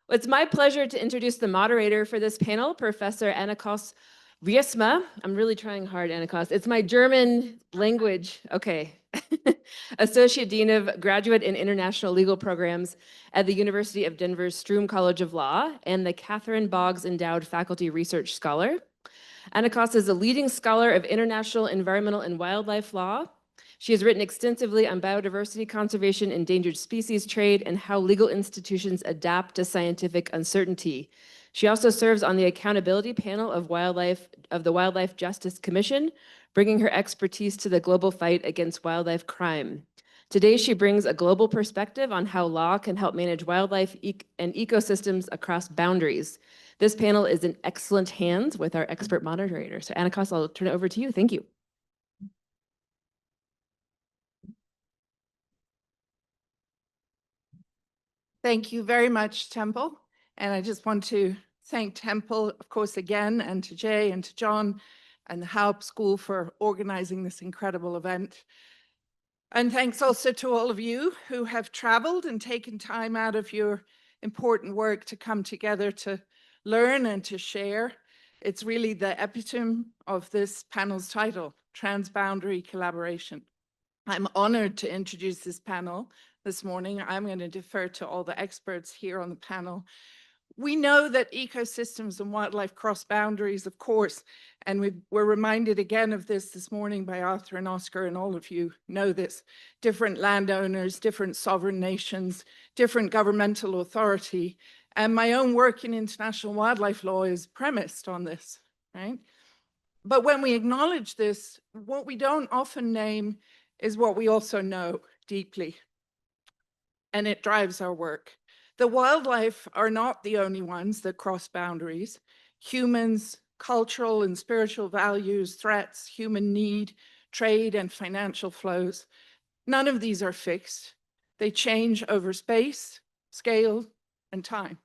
It's my pleasure to introduce the moderator for this panel, Professor Annecoos Wiersema. I'm really trying hard, Annecoos. It's my German language. Okay. Associate Dean of Graduate and International Legal Programs at the University of Denver's Sturm College of Law and the Catherine Boggs Endowed Faculty Research Scholar. Annecoos is a leading scholar of international environmental and wildlife law. She has written extensively on biodiversity conservation, endangered species trade, and how legal institutions adapt to scientific uncertainty. She also serves on the accountability panel of the Wildlife Justice Commission, bringing her expertise to the global fight against wildlife crime. Today, she brings a global perspective on how law can help manage wildlife and ecosystems across boundaries. This panel is in excellent hands with our expert moderator. So Annecoos, I'll turn it over to you. Thank you. Thank you very much, Temple. And I just want to thank Temple, of course, again, and to Jay and to John and the Haupt School for organizing this incredible event. And thanks also to all of you who have traveled and taken time out of your important work to come together to learn and to share. It's really the epitome of this panel's title, Transboundary Collaboration. I'm honored to introduce this panel this morning. I'm going to defer to all the experts here on the panel. We know that ecosystems and wildlife cross boundaries, of course, and we're reminded again of this morning by Arthur and Oscar, and all of you know this. Different landowners, different sovereign nations, different governmental authority, and my own work in international wildlife law is premised on this, right? But when we acknowledge this, what we don't often name is what we also know deeply, and it drives our work. The wildlife are not the only ones that cross boundaries. Humans, cultural and spiritual values, threats, human need, trade, and financial flows. None of these are fixed. They change over space, scale, and time.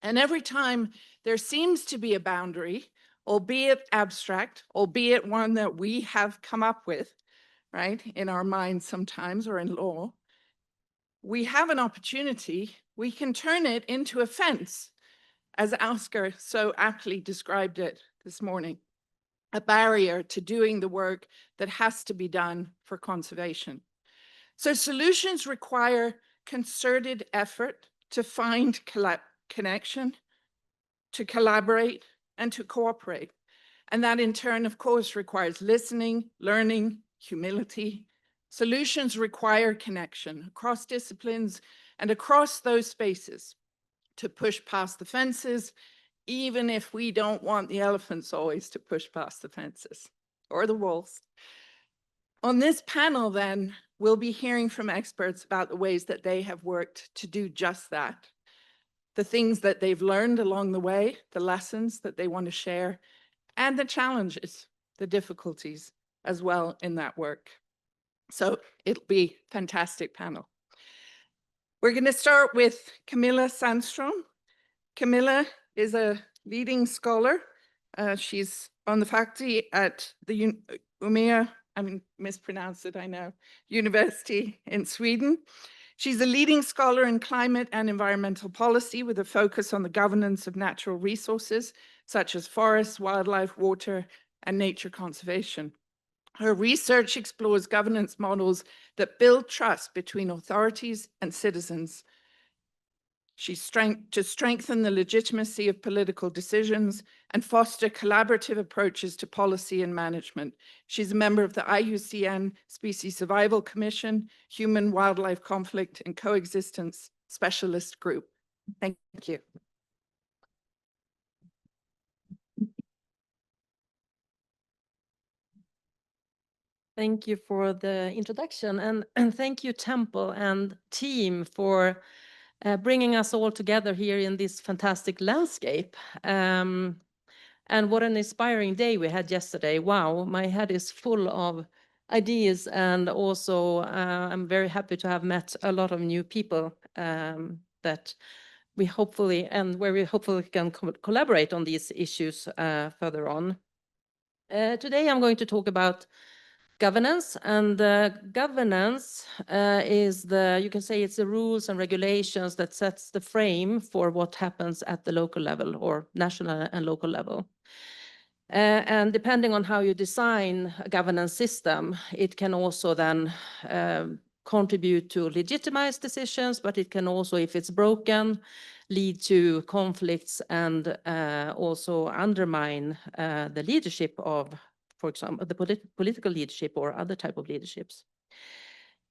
And every time there seems to be a boundary, albeit abstract, albeit one that we have come up with, right, in our minds sometimes or in law, we have an opportunity. We can turn it into a fence, as Oscar so aptly described it this morning, a barrier to doing the work that has to be done for conservation. So solutions require concerted effort to find connection, to collaborate, and to cooperate. And that in turn, of course, requires listening, learning, humility. Solutions require connection across disciplines and across those spaces to push past the fences, even if we don't want the elephants always to push past the fences or the wolves. On this panel, then, we'll be hearing from experts about the ways that they have worked to do just that, the things that they've learned along the way, the lessons that they want to share, and the challenges, the difficulties as well in that work. So it'll be a fantastic panel. We're going to start with Camilla Sandström. Camilla is a leading scholar. She's on the faculty at the Umeå, I mispronounced it, I know, University in Sweden. She's a leading scholar in climate and environmental policy with a focus on the governance of natural resources, such as forests, wildlife, water, and nature conservation. Her research explores governance models that build trust between authorities and citizens. She's to strengthen the legitimacy of political decisions and foster collaborative approaches to policy and management. She's a member of the IUCN Species Survival Commission, Human Wildlife Conflict and Coexistence Specialist Group. Thank you. Thank you for the introduction, and thank you, Temple and team, for bringing us all together here in this fantastic landscape. And what an inspiring day we had yesterday. Wow, my head is full of ideas, and also I'm very happy to have met a lot of new people that we hopefully can collaborate on these issues further on. Today I'm going to talk about governance, and governance is the, you can say it's the rules and regulations that sets the frame for what happens at the local level or national and local level. And depending on how you design a governance system, it can also then contribute to legitimize decisions, but it can also, if it's broken, lead to conflicts and also undermine the leadership of, for example, the political leadership or other type of leaderships.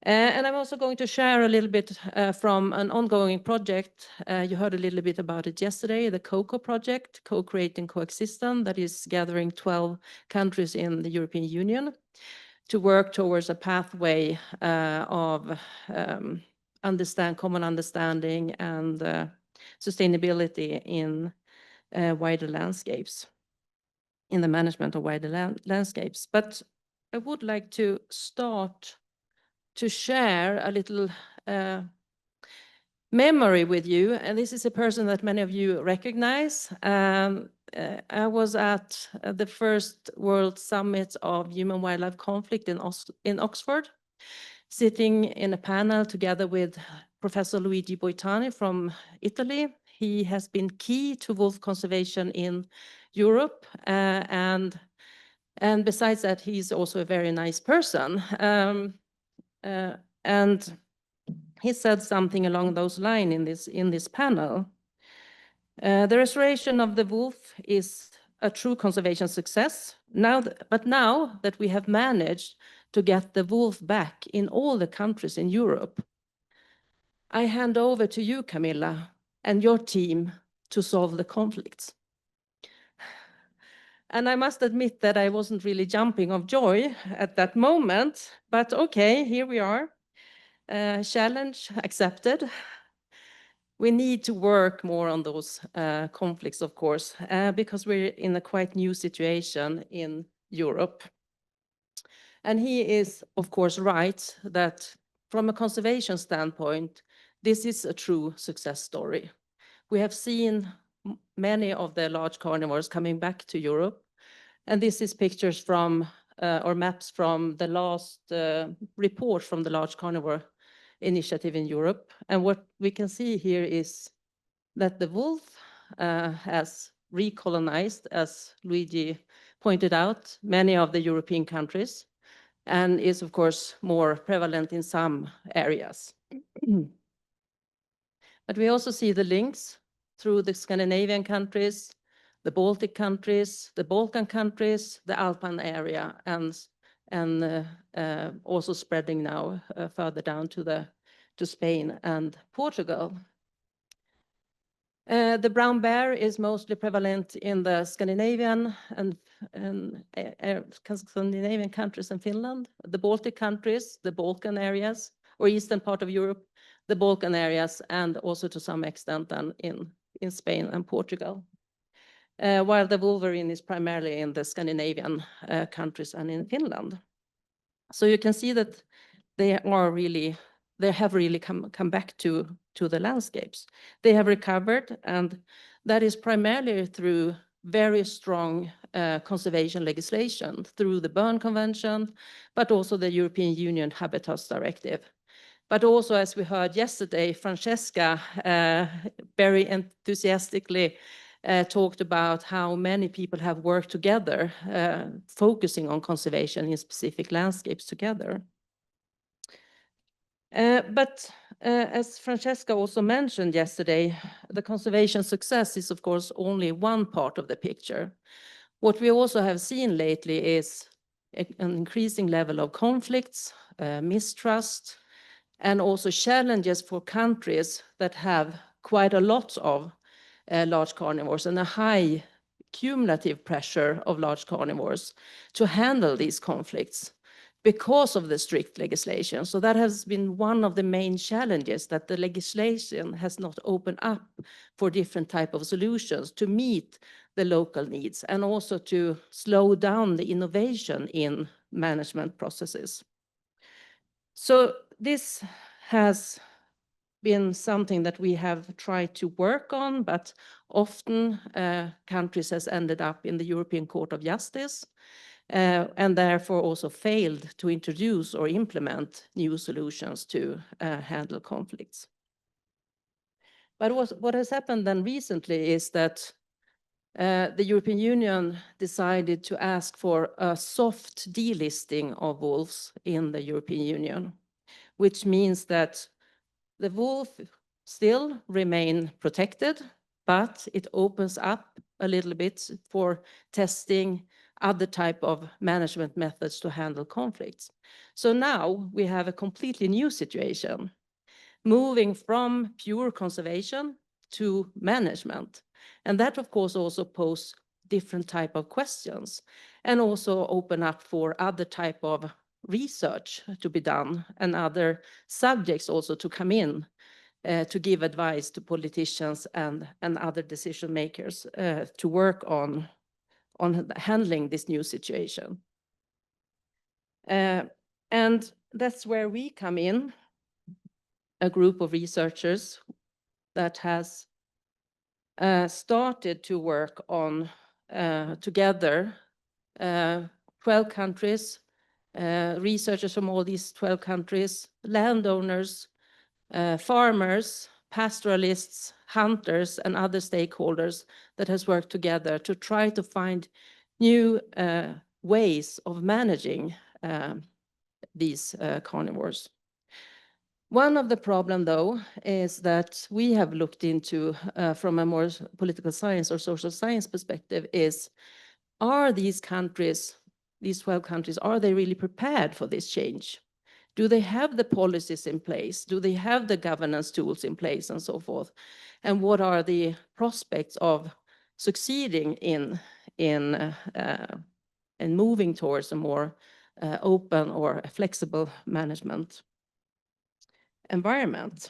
And I'm also going to share a little bit from an ongoing project. You heard a little bit about it yesterday, the COCO project, Co-Creating Coexistence, that is gathering 12 countries in the European Union to work towards a pathway of common understanding and sustainability in wider landscapes, in the management of wider landscapes. But I would like to start to share a little memory with you. And this is a person that many of you recognize. I was at the first World Summit of Human Wildlife Conflict in Oxford, sitting in a panel together with Professor Luigi Boitani from Italy. He has been key to wolf conservation in Europe. And besides that, he's also a very nice person. And he said something along those lines in this panel. The restoration of the wolf is a true conservation success. But now that we have managed to get the wolf back in all the countries in Europe, I hand over to you, Camilla, and your team to solve the conflicts. And I must admit that I wasn't really jumping of joy at that moment, but okay, here we are. Challenge accepted. We need to work more on those conflicts, of course, because we're in a quite new situation in Europe. And he is, of course, right that from a conservation standpoint, this is a true success story. We have seen many of the large carnivores coming back to Europe. And this is pictures from, or maps from the last report from the Large Carnivore Initiative in Europe. And what we can see here is that the wolf has recolonized, as Luigi pointed out, many of the European countries, and is, of course, more prevalent in some areas. But we also see the links through the Scandinavian countries, the Baltic countries, the Balkan countries, the Alpine area, and also spreading now further down to Spain and Portugal. The brown bear is mostly prevalent in the Scandinavian Scandinavian countries and Finland, the Baltic countries, the Balkan areas, or eastern part of Europe, the Balkan areas, and also to some extent then in Spain and Portugal. While the wolverine is primarily in the Scandinavian countries and in Finland. So you can see that they have really come back to the landscapes. They have recovered, and that is primarily through very strong conservation legislation, through the Bern Convention, but also the European Union Habitats Directive. But also, as we heard yesterday, Francesca very enthusiastically talked about how many people have worked together, focusing on conservation in specific landscapes together. But as Francesca also mentioned yesterday, the conservation success is, of course, only one part of the picture. What we also have seen lately is an increasing level of conflicts, mistrust, and also challenges for countries that have quite a lot of large carnivores and a high cumulative pressure of large carnivores to handle these conflicts because of the strict legislation. So that has been one of the main challenges, that the legislation has not opened up for different type of solutions to meet the local needs and also to slow down the innovation in management processes. So this has been something that we have tried to work on, but often countries has ended up in the European Court of Justice. and therefore also failed to introduce or implement new solutions to handle conflicts. But what has happened then recently is that the European Union decided to ask for a soft delisting of wolves in the European Union, which means that the wolf still remain protected, but it opens up a little bit for testing other type of management methods to handle conflicts. So now we have a completely new situation, moving from pure conservation to management. And that, of course, also pose different type of questions and also open up for other type of research to be done and other subjects also to come in to give advice to politicians and other decision makers to work on handling this new situation. And that's where we come in, a group of researchers that has started to work on together 12 countries, researchers from all these 12 countries, landowners, farmers, pastoralists, hunters, and other stakeholders that has worked together to try to find new ways of managing these carnivores. One of the problem, though, is that we have looked into from a more political science or social science perspective is, are these countries, these 12 countries, are they really prepared for this change? Do they have the policies in place? Do they have the governance tools in place and so forth? And what are the prospects of succeeding in moving towards a more open or flexible management environment?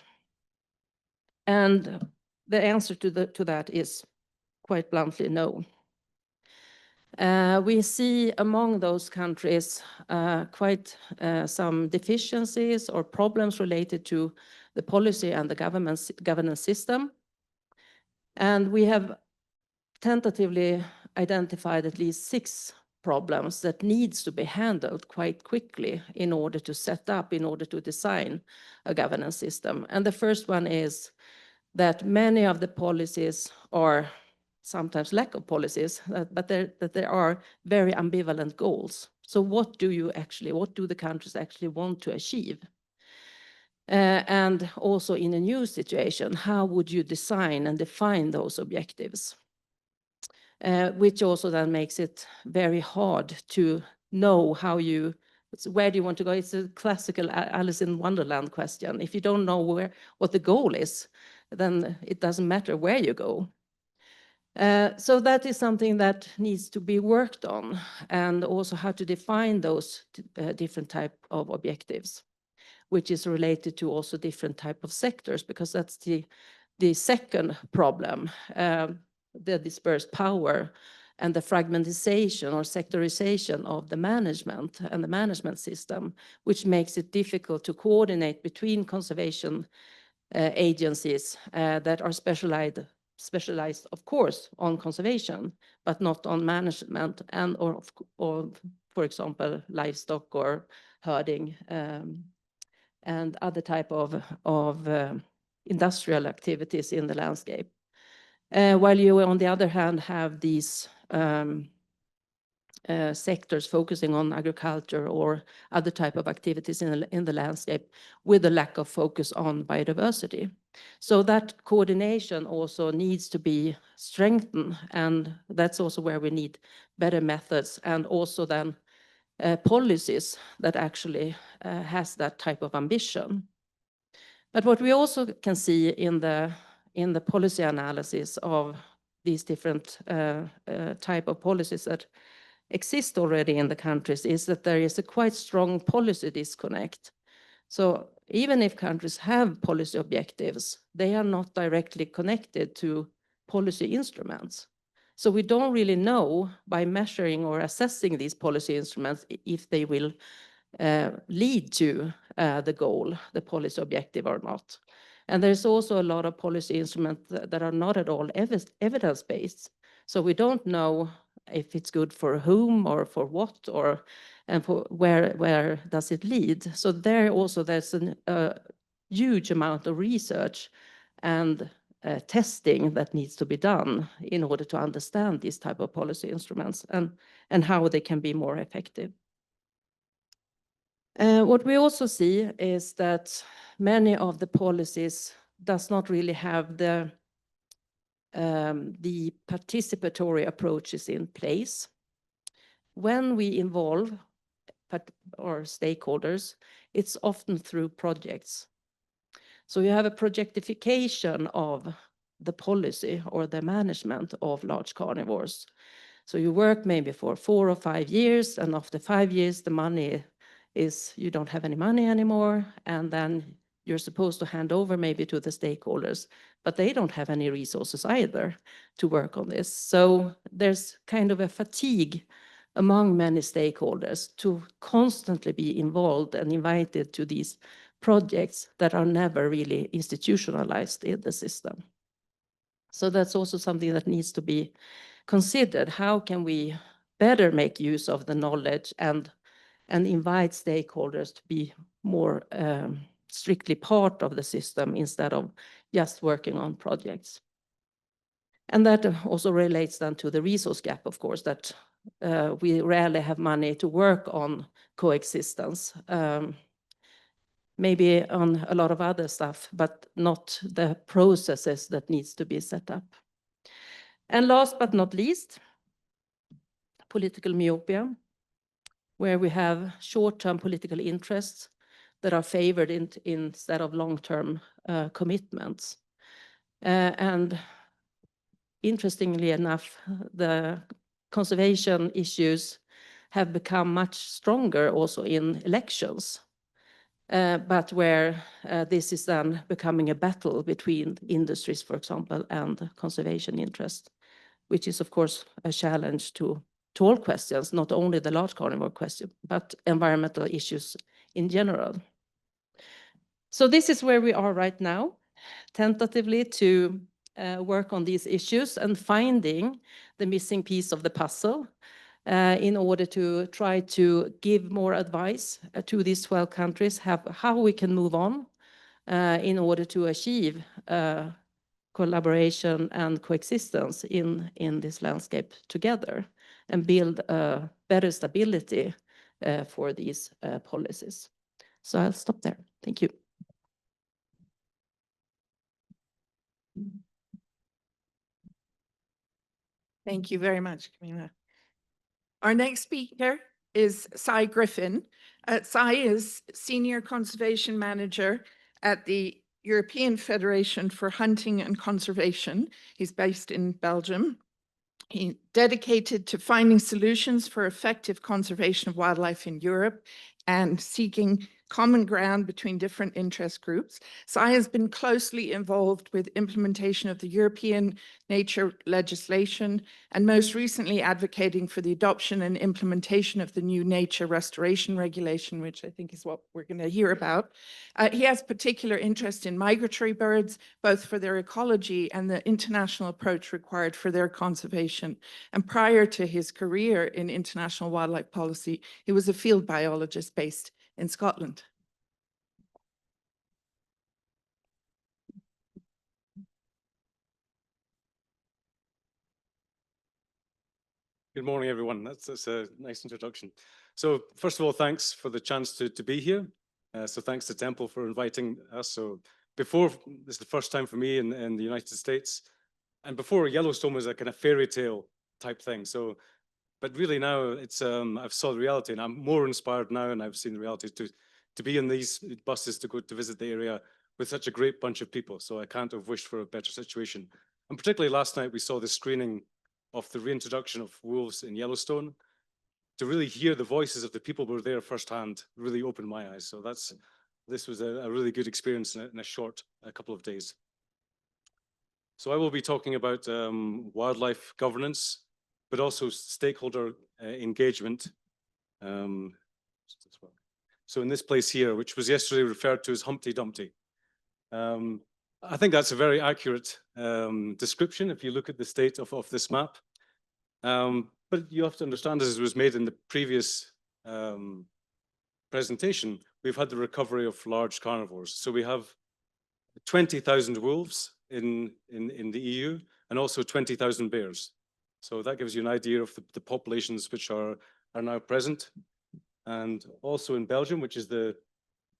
And the answer to that is quite bluntly no. We see among those countries quite some deficiencies or problems related to the policy and the governance system. And we have tentatively identified at least 6 problems that needs to be handled quite quickly in order to set up, in order to design a governance system. And the first one is that many of the policies are sometimes lack of policies, but that there are very ambivalent goals. So what do the countries actually want to achieve? And also in a new situation, how would you design and define those objectives? Which also then makes it very hard to know where do you want to go? It's a classical Alice in Wonderland question. If you don't know what the goal is, then it doesn't matter where you go. So that is something that needs to be worked on, and also how to define those different type of objectives, which is related to also different type of sectors, because that's the second problem, the dispersed power and the fragmentization or sectorization of the management and the management system, which makes it difficult to coordinate between conservation agencies that are specialized, of course, on conservation, but not on management and or for example, livestock or herding and other type of industrial activities in the landscape. While you, on the other hand, have these sectors focusing on agriculture or other type of activities in the landscape with a lack of focus on biodiversity. So that coordination also needs to be strengthened, and that's also where we need better methods and also then policies that actually has that type of ambition. But what we also can see in the policy analysis of these different type of policies that exist already in the countries is that there is a quite strong policy disconnect. So even if countries have policy objectives, they are not directly connected to policy instruments. So we don't really know by measuring or assessing these policy instruments if they will lead to the goal, the policy objective or not. And there's also a lot of policy instruments that are not at all evidence-based. So we don't know if it's good for whom or for what, or and for where does it lead. So there's a huge amount of research and testing that needs to be done in order to understand these type of policy instruments and how they can be more effective. What we also see is that many of the policies does not really have the participatory approaches in place. When we involve or stakeholders, it's often through projects. So you have a projectification of the policy or the management of large carnivores. So you work maybe for 4 or 5 years, and after 5 years, the money is, you don't have any money anymore, and then you're supposed to hand over maybe to the stakeholders, but they don't have any resources either to work on this. So there's kind of a fatigue among many stakeholders to constantly be involved and invited to these projects that are never really institutionalized in the system. So that's also something that needs to be considered. How can we better make use of the knowledge and invite stakeholders to be more strictly part of the system instead of just working on projects? And that also relates then to the resource gap, of course, that we rarely have money to work on coexistence. Maybe on a lot of other stuff, but not the processes that needs to be set up. And last but not least, political myopia, where we have short-term political interests that are favored instead of long-term commitments. And interestingly enough, the conservation issues have become much stronger also in elections. But where this is then becoming a battle between industries, for example, and conservation interest, which is, of course, a challenge to all questions, not only the large carnivore question, but environmental issues in general. So this is where we are right now, tentatively to work on these issues and finding the missing piece of the puzzle in order to try to give more advice to these 12 countries, how we can move on in order to achieve collaboration and coexistence in this landscape together and build a better stability for these policies. So I'll stop there. Thank you. Thank you very much, Camilla. Our next speaker is Griffin. Cy is Senior Conservation Manager at the European Federation for Hunting and Conservation. He's based in Belgium. He's dedicated to finding solutions for effective conservation of wildlife in Europe and seeking common ground between different interest groups. Cy has been closely involved with implementation of the European nature legislation and most recently advocating for the adoption and implementation of the new nature restoration regulation, which I think is what we're going to hear about. He has particular interest in migratory birds, both for their ecology and the international approach required for their conservation. And prior to his career in international wildlife policy, he was a field biologist based in Scotland. Good morning, everyone. That's a nice introduction. So first of all, thanks for the chance to be here. So thanks to Temple for inviting us. So before, this is the first time for me in the United States. And before, Yellowstone was a kind of fairy tale type thing. So, but really now it's, I've saw the reality and I'm more inspired now and I've seen the reality to be in these buses to go to visit the area with such a great bunch of people. So I can't have wished for a better situation. And particularly last night, we saw the screening of the reintroduction of wolves in Yellowstone. To really hear the voices of the people who were there firsthand really opened my eyes. So this was a really good experience in a short couple of days. So I will be talking about wildlife governance, but also stakeholder engagement. So in this place here, which was yesterday referred to as Humpty Dumpty. I think that's a very accurate description if you look at the state of this map. But But you have to understand, as was made in the previous presentation, we've had the recovery of large carnivores. So we have 20,000 wolves in the EU and also 20,000 bears. So that gives you an idea of the populations which are now present. And also in Belgium, which is the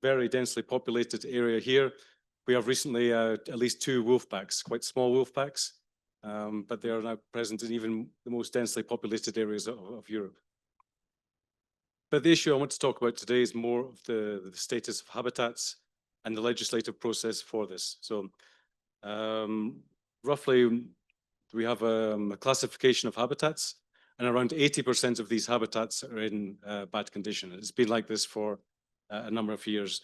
very densely populated area here, we have recently at least 2 wolf packs, quite small wolf packs, but they are now present in even the most densely populated areas of Europe. But the issue I want to talk about today is more of the status of habitats and the legislative process for this. So roughly, we have a classification of habitats, and around 80% of these habitats are in bad condition. It's been like this for a number of years.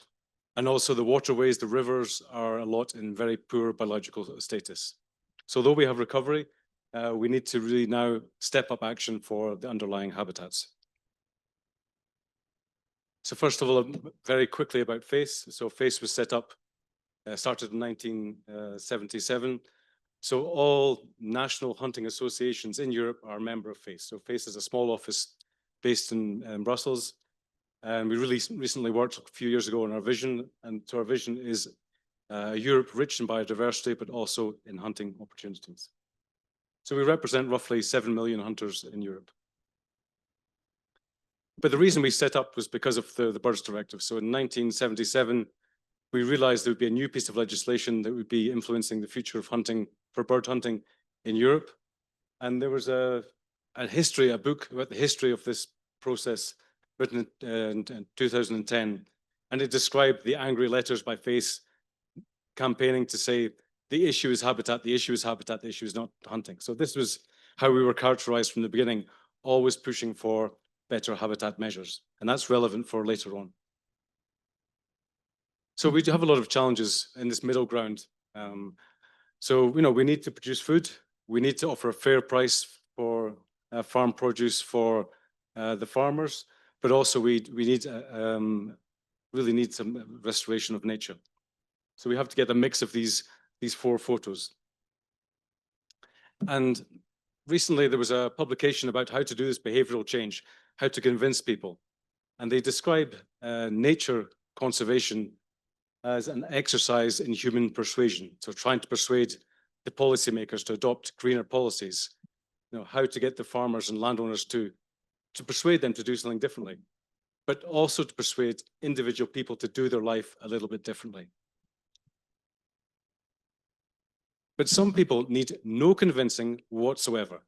And also the waterways, the rivers are a lot in very poor biological status. So although we have recovery, we need to really now step up action for the underlying habitats. So first of all, very quickly about FACE. So FACE was set up, started in 1977. So all national hunting associations in Europe are a member of FACE. So FACE is a small office based in Brussels. And we really recently worked a few years ago on our vision. And so our vision is Europe rich in biodiversity, but also in hunting opportunities. So we represent roughly 7 million hunters in Europe. But the reason we set up was because of the Birds Directive. So in 1977, we realized there would be a new piece of legislation that would be influencing the future of hunting for bird hunting in Europe. And there was a book about the history of this process written in 2010. And it described the angry letters by FACE campaigning to say, the issue is habitat, the issue is habitat, the issue is not hunting. So this was how we were characterized from the beginning, always pushing for better habitat measures. And that's relevant for later on. So we do have a lot of challenges in this middle ground. So, we need to produce food. We need to offer a fair price for farm produce for the farmers, but also we need really need some restoration of nature. So we have to get a mix of these 4 photos. And recently there was a publication about how to do this behavioral change, how to convince people. And they describe nature conservation as an exercise in human persuasion. So trying to persuade the policymakers to adopt greener policies, how to get the farmers and landowners to persuade them to do something differently, but also to persuade individual people to do their life a little bit differently. But some people need no convincing whatsoever.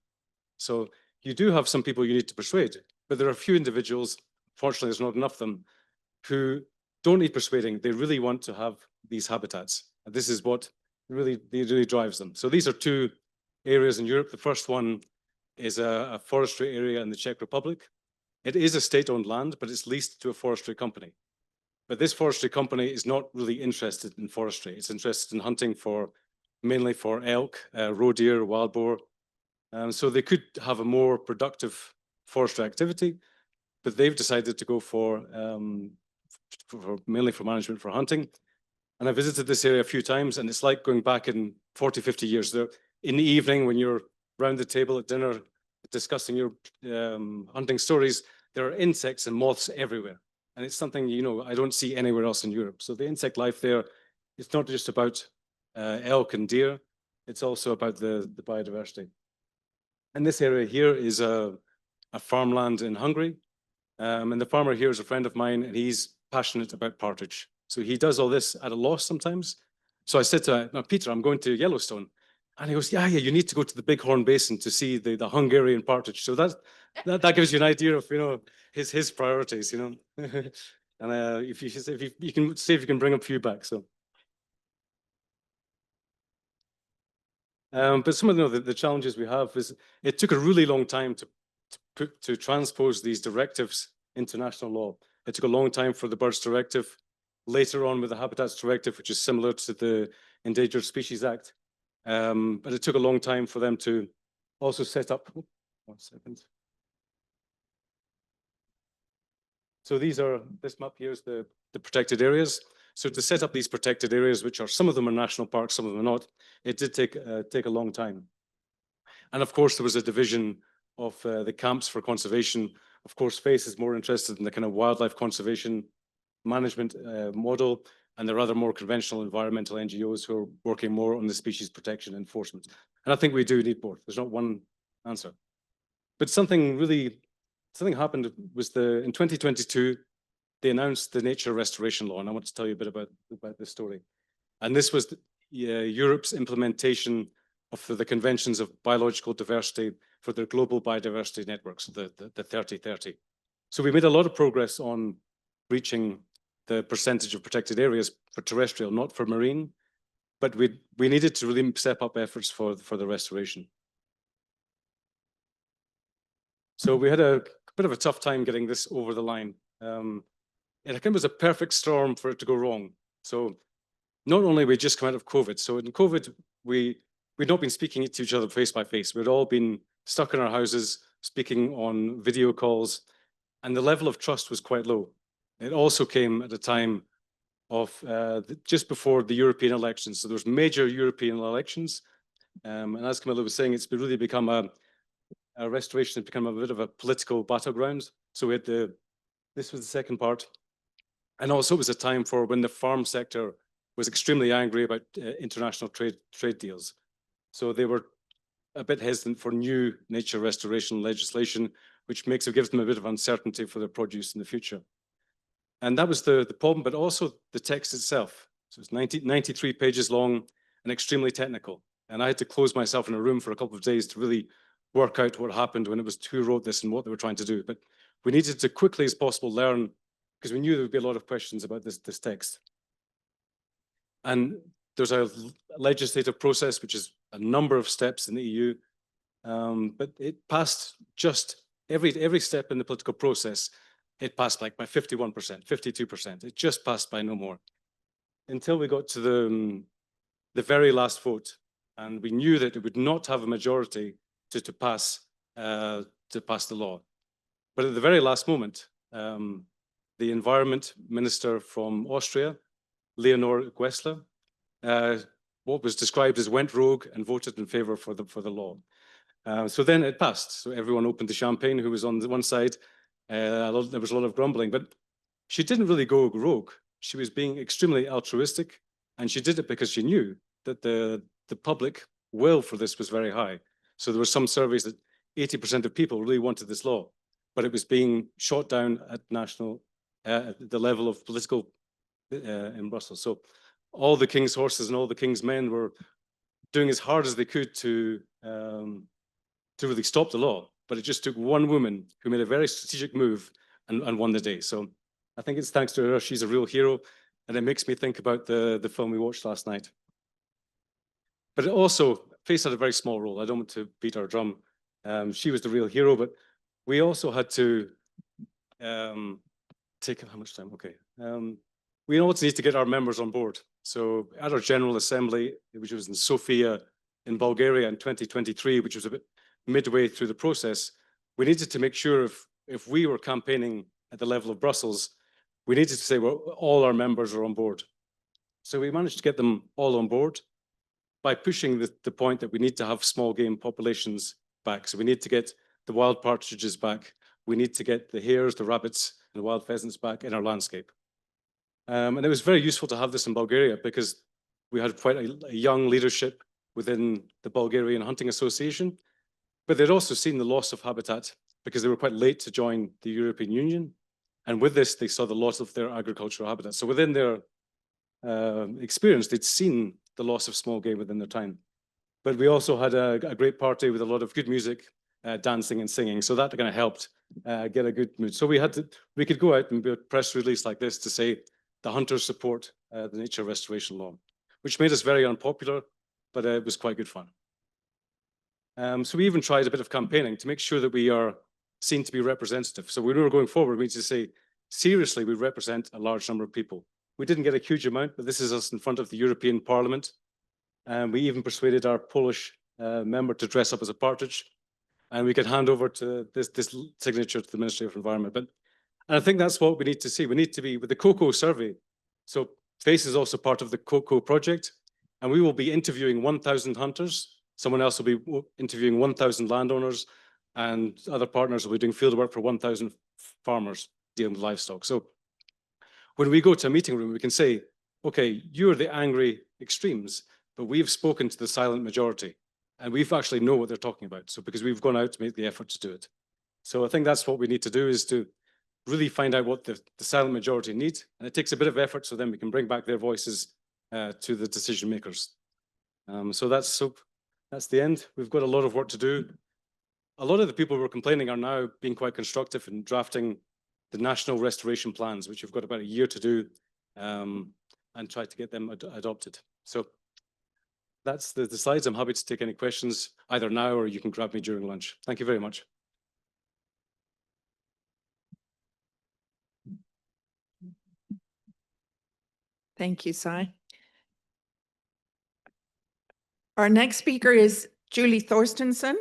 So you do have some people you need to persuade, but there are a few individuals, fortunately there's not enough of them, who don't need persuading. They really want to have these habitats. And this is what really drives them. So these are 2 areas in Europe. The first one is a forestry area in the Czech Republic. It is a state-owned land, but it's leased to a forestry company. But this forestry company is not really interested in forestry. It's interested in hunting mainly for elk, roe deer, wild boar. So they could have a more productive forestry activity, but they've decided to go mainly for management for hunting. And I visited this area a few times, and it's like going back in 40, 50 years. There, in the evening, when you're around the table at dinner discussing your hunting stories, there are insects and moths everywhere. And it's something, I don't see anywhere else in Europe. So the insect life there, it's not just about elk and deer, it's also about the biodiversity. And this area here is a farmland in Hungary. And the farmer here is a friend of mine, and he's passionate about partridge. So he does all this at a loss sometimes. So I said to him, Peter, I'm going to Yellowstone. And he goes, yeah, you need to go to the Bighorn Basin to see the Hungarian partridge. So that gives you an idea of, his priorities, And if you can see if you can bring a few back. So, but some of the challenges we have is it took a really long time to transpose these directives into national law. It took a long time for the Birds Directive, later on with the Habitats Directive, which is similar to the Endangered Species Act. But it took a long time for them to also set up. 1 second. So this map here is the protected areas. So to set up these protected areas, which are, some of them are national parks, some of them are not, it did take a long time. And of course, there was a division of the camps for conservation. Of course, FACE is more interested in the kind of wildlife conservation management model, and there are other more conventional environmental NGOs who are working more on the species protection enforcement. And I think we do need both. There's not one answer. But something happened was in 2022, they announced the nature restoration law, and I want to tell you a bit about this story. And this was Europe's implementation of the conventions of biological diversity for their global biodiversity networks, the 3030. So we made a lot of progress on reaching the percentage of protected areas for terrestrial, not for marine, but we needed to really step up efforts for the restoration. So we had a bit of a tough time getting this over the line. It was a perfect storm for it to go wrong. So not only we just come out of COVID, so in COVID, we'd not been speaking to each other face by face. We'd all been stuck in our houses, speaking on video calls, and the level of trust was quite low. It also came at a time of just before the European elections. So there's major European elections. And as Camilla was saying, it's really become a restoration has become a bit of a political battleground. So we had this was the second part. And also it was a time for when the farm sector was extremely angry about international trade deals. So they were a bit hesitant for new nature restoration legislation, which gives them a bit of uncertainty for their produce in the future. And that was the problem, but also the text itself. So it's 93 pages long and extremely technical. And I had to close myself in a room for a couple of days to really work out what happened when it was who wrote this and what they were trying to do. But we needed to quickly as possible learn, because we knew there would be a lot of questions about this text. And there's a legislative process, which is a number of steps in the EU, but it passed just every step in the political process. It passed like by 51%, 52%. It just passed by no more until we got to the very last vote, and we knew that it would not have a majority to pass the law. But at the very last moment, the environment minister from Austria, Leonor Gwessler, what was described as went rogue and voted in favor for the law. So then it passed. So everyone opened the champagne who was on the one side. There was a lot of grumbling, but she didn't really go rogue. She was being extremely altruistic, and she did it because she knew that the public will for this was very high. So there were some surveys that 80% of people really wanted this law, but it was being shot down at the level of political in Brussels. So all the king's horses and all the king's men were doing as hard as they could to really stop the law. But it just took one woman who made a very strategic move and won the day. So I think it's thanks to her. She's a real hero. And it makes me think about the film we watched last night. But it also, FACE had a very small role. I don't want to beat our drum. She was the real hero, but we also had to take how much time? Okay. We also need to get our members on board. So at our General Assembly, which was in Sofia in Bulgaria in 2023, which was a bit midway through the process, we needed to make sure if we were campaigning at the level of Brussels, we needed to say, well, all our members are on board. So we managed to get them all on board by pushing the point that we need to have small game populations back. So we need to get the wild partridges back. We need to get the hares, the rabbits, and the wild pheasants back in our landscape. And it was very useful to have this in Bulgaria because we had quite a young leadership within the Bulgarian Hunting Association, but they'd also seen the loss of habitat because they were quite late to join the European Union. And with this, they saw the loss of their agricultural habitat. So within their experience, they'd seen the loss of small game within their time. But we also had a great party with a lot of good music, dancing and singing. So that kind of helped get a good mood. So we could go out and do a press release like this to say the hunters support the nature restoration law, which made us very unpopular, but it was quite good fun. So we even tried a bit of campaigning to make sure that we are seen to be representative. So when we were going forward, we need to say, seriously, we represent a large number of people. We didn't get a huge amount, but this is us in front of the European Parliament. And we even persuaded our Polish member to dress up as a partridge. And we could hand over to this signature to the Ministry of Environment. And I think that's what we need to see. We need to be with the COCO survey. So FACE is also part of the COCO project. And we will be interviewing 1,000 hunters. Someone else will be interviewing 1,000 landowners, and other partners will be doing field work for 1,000 farmers dealing with livestock. So when we go to a meeting room, we can say, okay, you're the angry extremes, but we've spoken to the silent majority and we've actually know what they're talking about. So because we've gone out to make the effort to do it. So I think that's what we need to do, is to really find out what the silent majority need. And it takes a bit of effort, so then we can bring back their voices to the decision makers. So that's the end. We've got a lot of work to do. A lot of the people who are complaining are now being quite constructive in drafting the national restoration plans, which we've got about a year to do, and try to get them adopted. So that's the slides. I'm happy to take any questions either now or you can grab me during lunch. Thank you very much. Thank you, Sai. Our next speaker is Julie Thorstensen.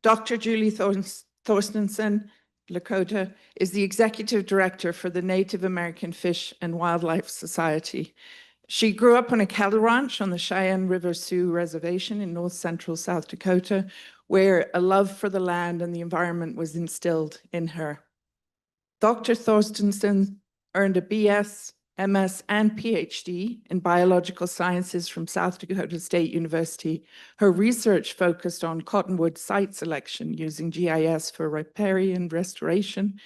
Dr. Julie Thorstensen, Lakota, is the Executive Director for the Native American Fish and Wildlife Society. She grew up on a cattle ranch on the Cheyenne River Sioux Reservation in north central South Dakota, where a love for the land and the environment was instilled in her. Dr. Thorstensen earned a BS, MS, and PhD in biological sciences from South Dakota State University. Her research focused on cottonwood site selection using GIS for riparian restoration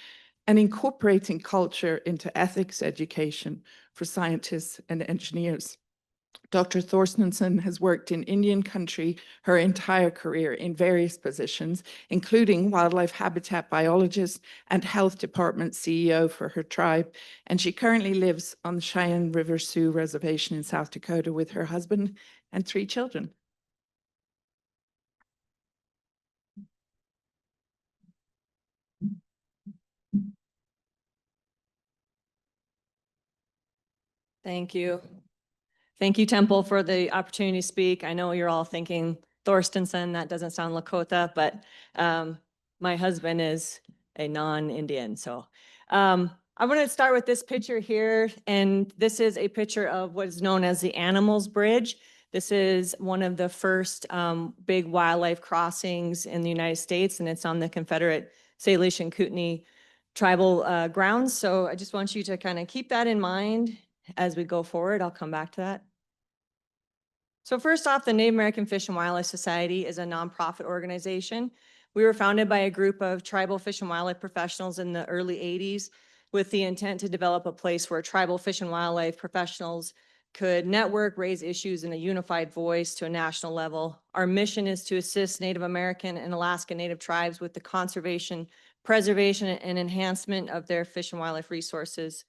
and incorporating culture into ethics education for scientists and engineers. Dr. Thorstensen has worked in Indian country her entire career in various positions, including wildlife habitat biologist and health department CEO for her tribe. And she currently lives on the Cheyenne River Sioux Reservation in South Dakota with her husband and 3 children. Thank you. Thank you, Temple, for the opportunity to speak. I know you're all thinking Thorstensen, that doesn't sound Lakota, but my husband is a non-Indian. So I'm going to start with this picture here. And this is a picture of what is known as the Animals Bridge. This is one of the first big wildlife crossings in the United States, and it's on the Confederate Salish and Kootenai tribal grounds. So I just want you to kind of keep that in mind as we go forward. I'll come back to that. So first off, the Native American Fish and Wildlife Society is a nonprofit organization. We were founded by a group of tribal fish and wildlife professionals in the early 80s with the intent to develop a place where tribal fish and wildlife professionals could network, raise issues in a unified voice to a national level. Our mission is to assist Native American and Alaska Native tribes with the conservation, preservation, and enhancement of their fish and wildlife resources.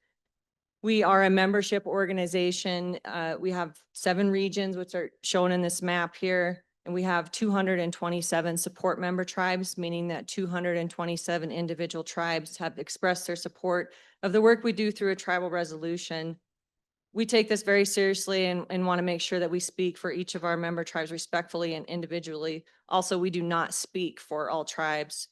We are a membership organization. We have 7 regions, which are shown in this map here, and we have 227 support member tribes, meaning that 227 individual tribes have expressed their support of the work we do through a tribal resolution. We take this very seriously and want to make sure that we speak for each of our member tribes respectfully and individually. Also, we do not speak for all tribes.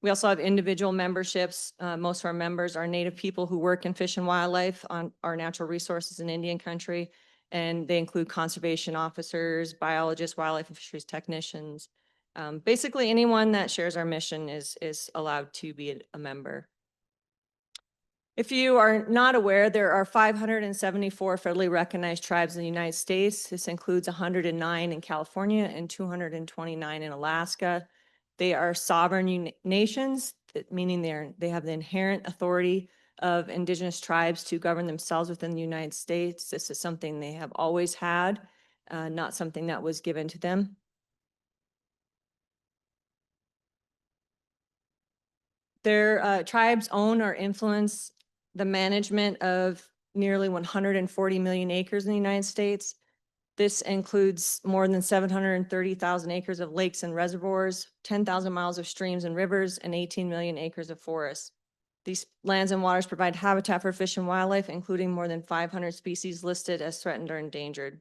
We also have individual memberships. Most of our members are Native people who work in fish and wildlife on our natural resources in Indian country, and they include conservation officers, biologists, wildlife and fisheries technicians. Basically, anyone that shares our mission is allowed to be a member. If you are not aware, there are 574 federally recognized tribes in the United States. This includes 109 in California and 229 in Alaska. They are sovereign nations, meaning they have the inherent authority of indigenous tribes to govern themselves within the United States. This is something they have always had, not something that was given to them. Their tribes own or influence the management of nearly 140 million acres in the United States. This includes more than 730,000 acres of lakes and reservoirs, 10,000 miles of streams and rivers, and 18 million acres of forests. These lands and waters provide habitat for fish and wildlife, including more than 500 species listed as threatened or endangered.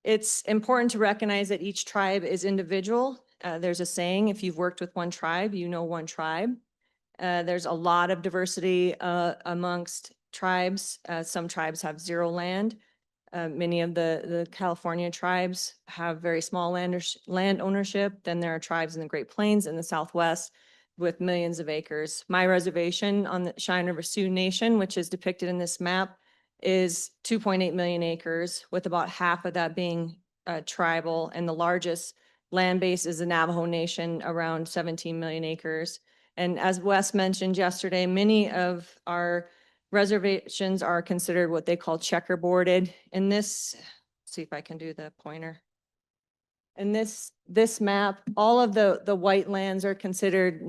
It's important to recognize that each tribe is individual. There's a saying, if you've worked with one tribe, you know one tribe. There's a lot of diversity amongst tribes. Some tribes have 0 land. Many of the California tribes have very small land ownership. Then there are tribes in the Great Plains and the Southwest with millions of acres. My reservation on the Cheyenne River Sioux Nation, which is depicted in this map, is 2.8 million acres, with about half of that being tribal, and the largest land base is the Navajo Nation, around 17 million acres. And as Wes mentioned yesterday, many of our reservations are considered what they call checkerboarded. In this, see if I can do the pointer. In this map, all of the white lands are considered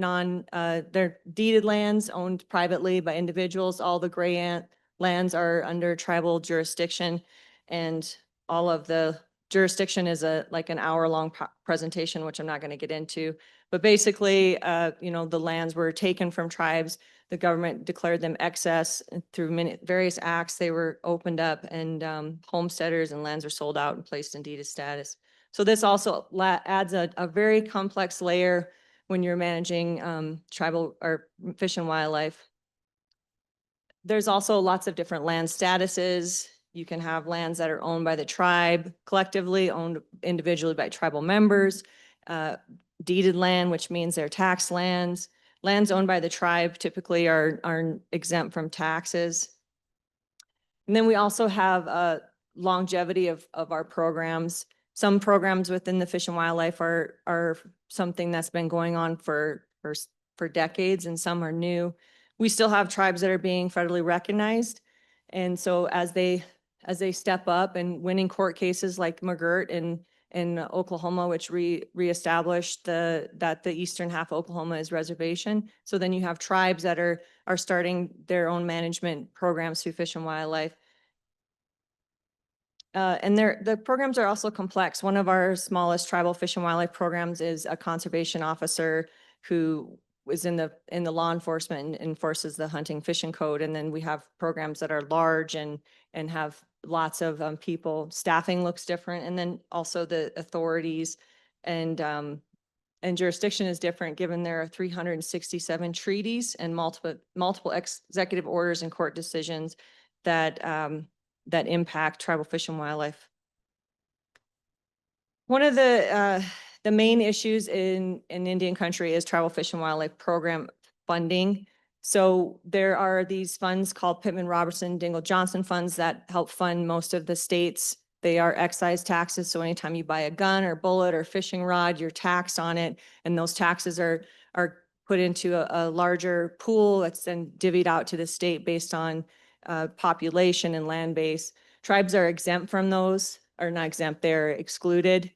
they're deeded lands owned privately by individuals. All the gray lands are under tribal jurisdiction, and all of the jurisdiction is like an hour-long presentation, which I'm not going to get into. But basically, the lands were taken from tribes. The government declared them excess, and through various acts. They were opened up, and homesteaders and lands are sold out and placed in deeded status. So this also adds a very complex layer when you're managing tribal or fish and wildlife. There's also lots of different land statuses. You can have lands that are owned by the tribe collectively, owned individually by tribal members, deeded land, which means they're tax lands. Lands owned by the tribe typically are exempt from taxes. And then we also have longevity of our programs. Some programs within the fish and wildlife are something that's been going on for decades, and some are new. We still have tribes that are being federally recognized. And so as they step up and winning court cases like McGirt in Oklahoma, which reestablished that the eastern half of Oklahoma is reservation. So then you have tribes that are starting their own management programs through fish and wildlife. And the programs are also complex. One of our smallest tribal fish and wildlife programs is a conservation officer who is in the law enforcement and enforces the hunting fishing code. And then we have programs that are large and have lots of people. Staffing looks different, and then also the authorities and jurisdiction is different, given there are 367 treaties and multiple executive orders and court decisions that impact tribal fish and wildlife. One of the main issues in Indian country is tribal fish and wildlife program funding. So there are these funds called Pittman-Robertson, Dingell-Johnson funds that help fund most of the states. They are excise taxes. So anytime you buy a gun or bullet or fishing rod, you're taxed on it. And those taxes are put into a larger pool that's then divvied out to the state based on population and land base. Tribes are exempt from those, or not exempt, they're excluded.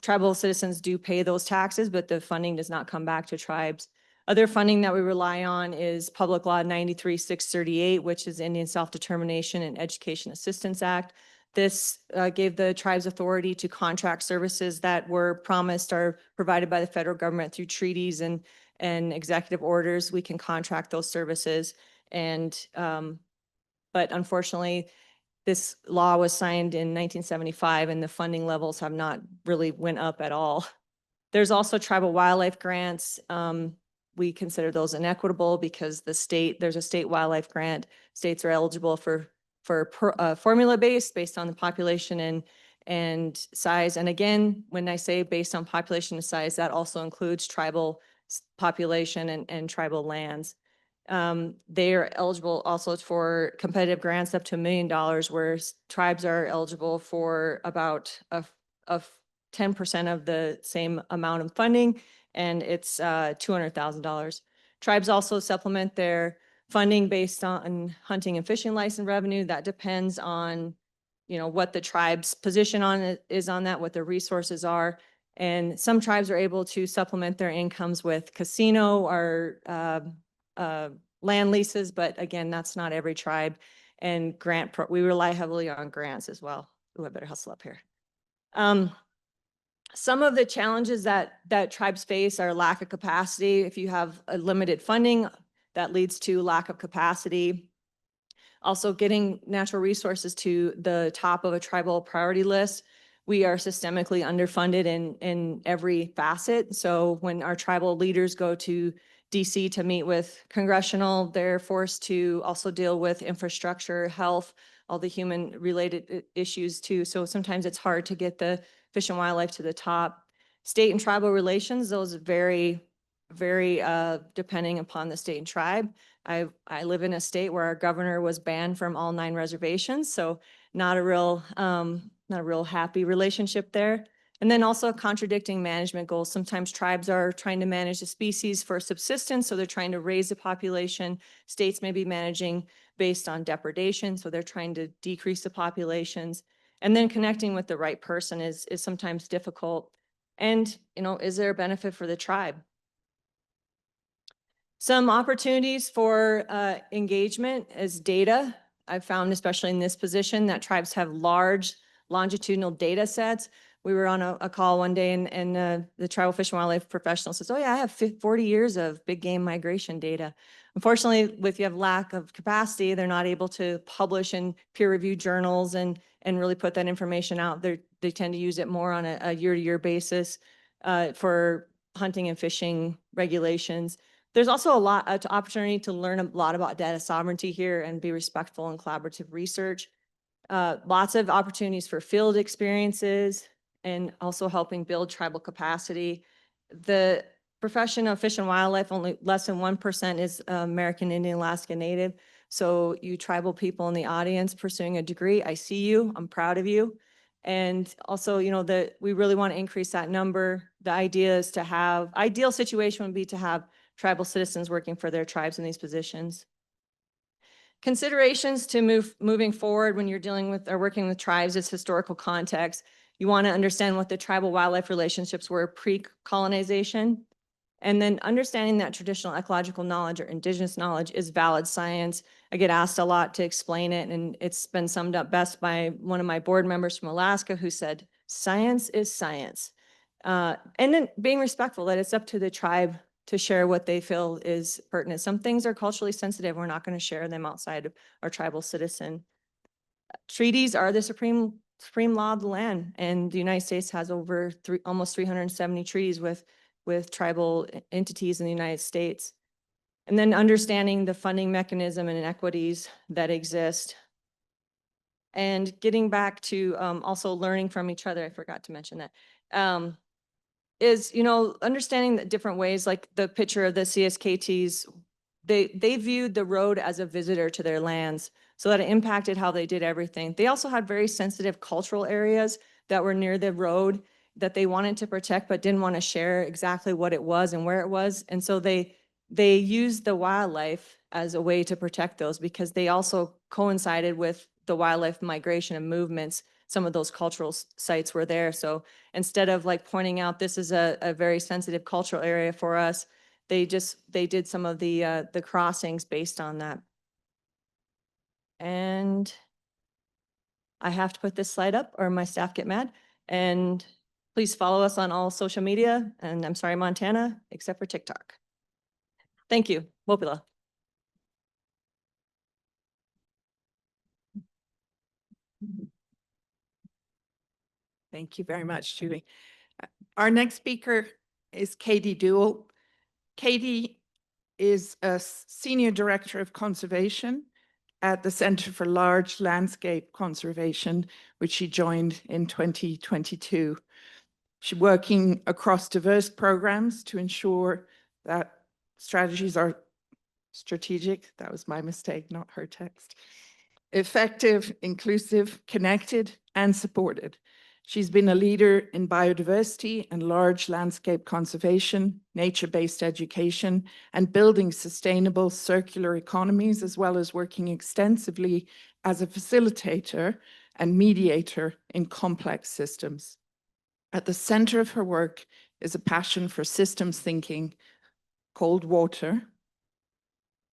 Tribal citizens do pay those taxes, but the funding does not come back to tribes. Other funding that we rely on is Public Law 93-638, which is Indian Self-Determination and Education Assistance Act. This gave the tribes authority to contract services that were promised or provided by the federal government through treaties and executive orders. We can contract those services. And but unfortunately, this law was signed in 1975, and the funding levels have not really went up at all. There's also tribal wildlife grants. We consider those inequitable because there's a state wildlife grant. States are eligible for formula based on the population and size. And again, when I say based on population and size, that also includes tribal population and tribal lands. They are eligible also for competitive grants up to $1 million, whereas tribes are eligible for about 10% of the same amount of funding, and it's $200,000. Tribes also supplement their funding based on hunting and fishing license revenue. That depends on, what the tribe's position on it is on that, what their resources are. And some tribes are able to supplement their incomes with casino or land leases, but again, that's not every tribe. And we rely heavily on grants as well. Ooh, I better hustle up here. Some of the challenges that tribes face are lack of capacity. If you have a limited funding, that leads to lack of capacity. Also, getting natural resources to the top of a tribal priority list. We are systemically underfunded in every facet. So when our tribal leaders go to DC to meet with congressional, they're forced to also deal with infrastructure, health, all the human related issues too. So sometimes it's hard to get the fish and wildlife to the top. State and tribal relations, those very depending upon the state and tribe. I live in a state where our governor was banned from all 9 reservations, so not a real happy relationship there. And then also contradicting management goals. Sometimes tribes are trying to manage the species for subsistence, so they're trying to raise the population. States may be managing based on depredation, so they're trying to decrease the populations. And then connecting with the right person is sometimes difficult. And, you know, is there a benefit for the tribe? Some opportunities for engagement is data. I've found, especially in this position, that tribes have large longitudinal data sets. We were on a call one day and the tribal fish and wildlife professional says, oh yeah, I have 40 years of big game migration data. Unfortunately, if you have lack of capacity, they're not able to publish in peer-reviewed journals and really put that information out. They tend to use it more on a year-to-year basis for hunting and fishing regulations. There's also a lot of opportunity to learn a lot about data sovereignty here and be respectful in collaborative research. Lots of opportunities for field experiences and also helping build tribal capacity. The profession of fish and wildlife, only less than 1% is American Indian Alaska Native. So you tribal people in the audience pursuing a degree, I see you, I'm proud of you. And also, you know, we really want to increase that number. The idea is to have, ideal situation would be to have tribal citizens working for their tribes in these positions. Considerations to moving forward when you're dealing with or working with tribes is historical context. You want to understand what the tribal wildlife relationships were pre-colonization, and then understanding that traditional ecological knowledge or indigenous knowledge is valid science. I get asked a lot to explain it, and it's been summed up best by one of my board members from Alaska who said, science is science. And then being respectful that it's up to the tribe to share what they feel is pertinent. Some things are culturally sensitive. We're not going to share them outside of our tribal citizen. Treaties are the supreme law of the land, and the United States has over almost 370 treaties with tribal entities in the United States. And then understanding the funding mechanism and inequities that exist. And getting back to also learning from each other, I forgot to mention that. Is, you know, understanding the different ways, like the picture of the CSKTs, they viewed the road as a visitor to their lands, so that it impacted how they did everything. They also had very sensitive cultural areas that were near the road that they wanted to protect, but didn't want to share exactly what it was and where it was. And so they used the wildlife as a way to protect those, because they also coincided with the wildlife migration and movements. Some of those cultural sites were there. So instead of like pointing out this is a very sensitive cultural area for us, they did some of the crossings based on that. And I have to put this slide up or my staff get mad. And please follow us on all social media. And I'm sorry, Montana, except for TikTok. Thank you. Wopila. Thank you very much, Julie. Our next speaker is Katie Duell. Katie is a Senior Director of Conservation at the Center for Large Landscape Conservation, which she joined in 2022. She's working across diverse programs to ensure that strategies are strategic. That was my mistake, not her text. Effective, inclusive, connected, and supported. She's been a leader in biodiversity and large landscape conservation, nature-based education, and building sustainable circular economies, as well as working extensively as a facilitator and mediator in complex systems. At the center of her work is a passion for systems thinking, cold water,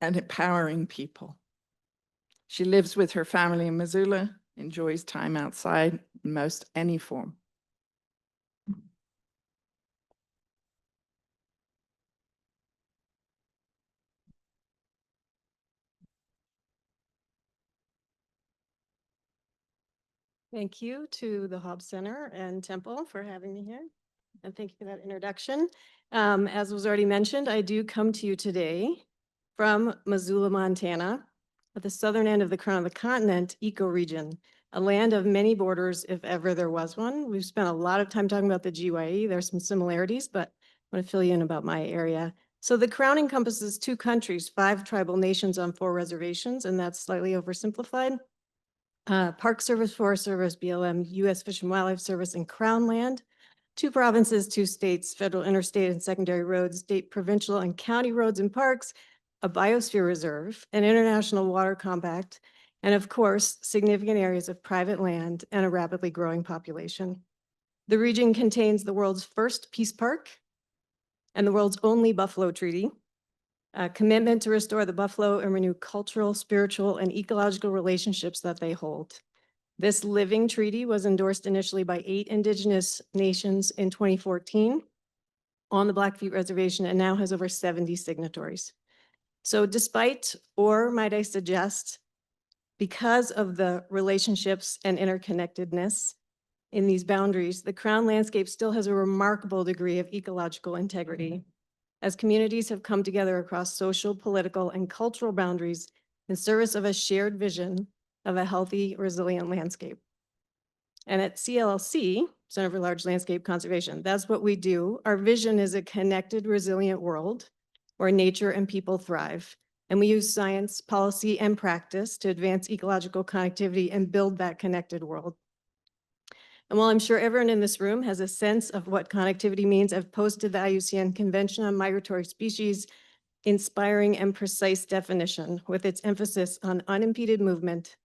and empowering people. She lives with her family in Missoula, enjoys time outside in most any form. Thank you to the Hobbs Center and Temple for having me here. And thank you for that introduction. As was already mentioned, I do come to you today from Missoula, Montana. at the southern end of the crown of the continent, ecoregion, a land of many borders if ever there was one. We've spent a lot of time talking about the GYE. There's some similarities, but I want to fill you in about my area. So the crown encompasses 2 countries, 5 tribal nations on 4 reservations, and that's slightly oversimplified. Park Service, Forest Service, BLM, U.S. Fish and Wildlife Service, and Crown Land. 2 provinces, 2 states, federal interstate and secondary roads, state, provincial, and county roads and parks, a biosphere reserve, an international water compact, and of course, significant areas of private land and a rapidly growing population. The region contains the world's first peace park and the world's only buffalo treaty, a commitment to restore the buffalo and renew cultural, spiritual, and ecological relationships that they hold. This living treaty was endorsed initially by 8 indigenous nations in 2014 on the Blackfeet Reservation and now has over 70 signatories. So despite, or might I suggest, because of the relationships and interconnectedness in these boundaries, the Crown landscape still has a remarkable degree of ecological integrity, as communities have come together across social, political, and cultural boundaries in service of a shared vision of a healthy, resilient landscape. And at CLLC, Center for Large Landscape Conservation, that's what we do. Our vision is a connected, resilient world where nature and people thrive. And we use science, policy, and practice to advance ecological connectivity and build that connected world. And while I'm sure everyone in this room has a sense of what connectivity means, I've posted the IUCN Convention on Migratory Species, inspiring and precise definition with its emphasis on unimpeded movement,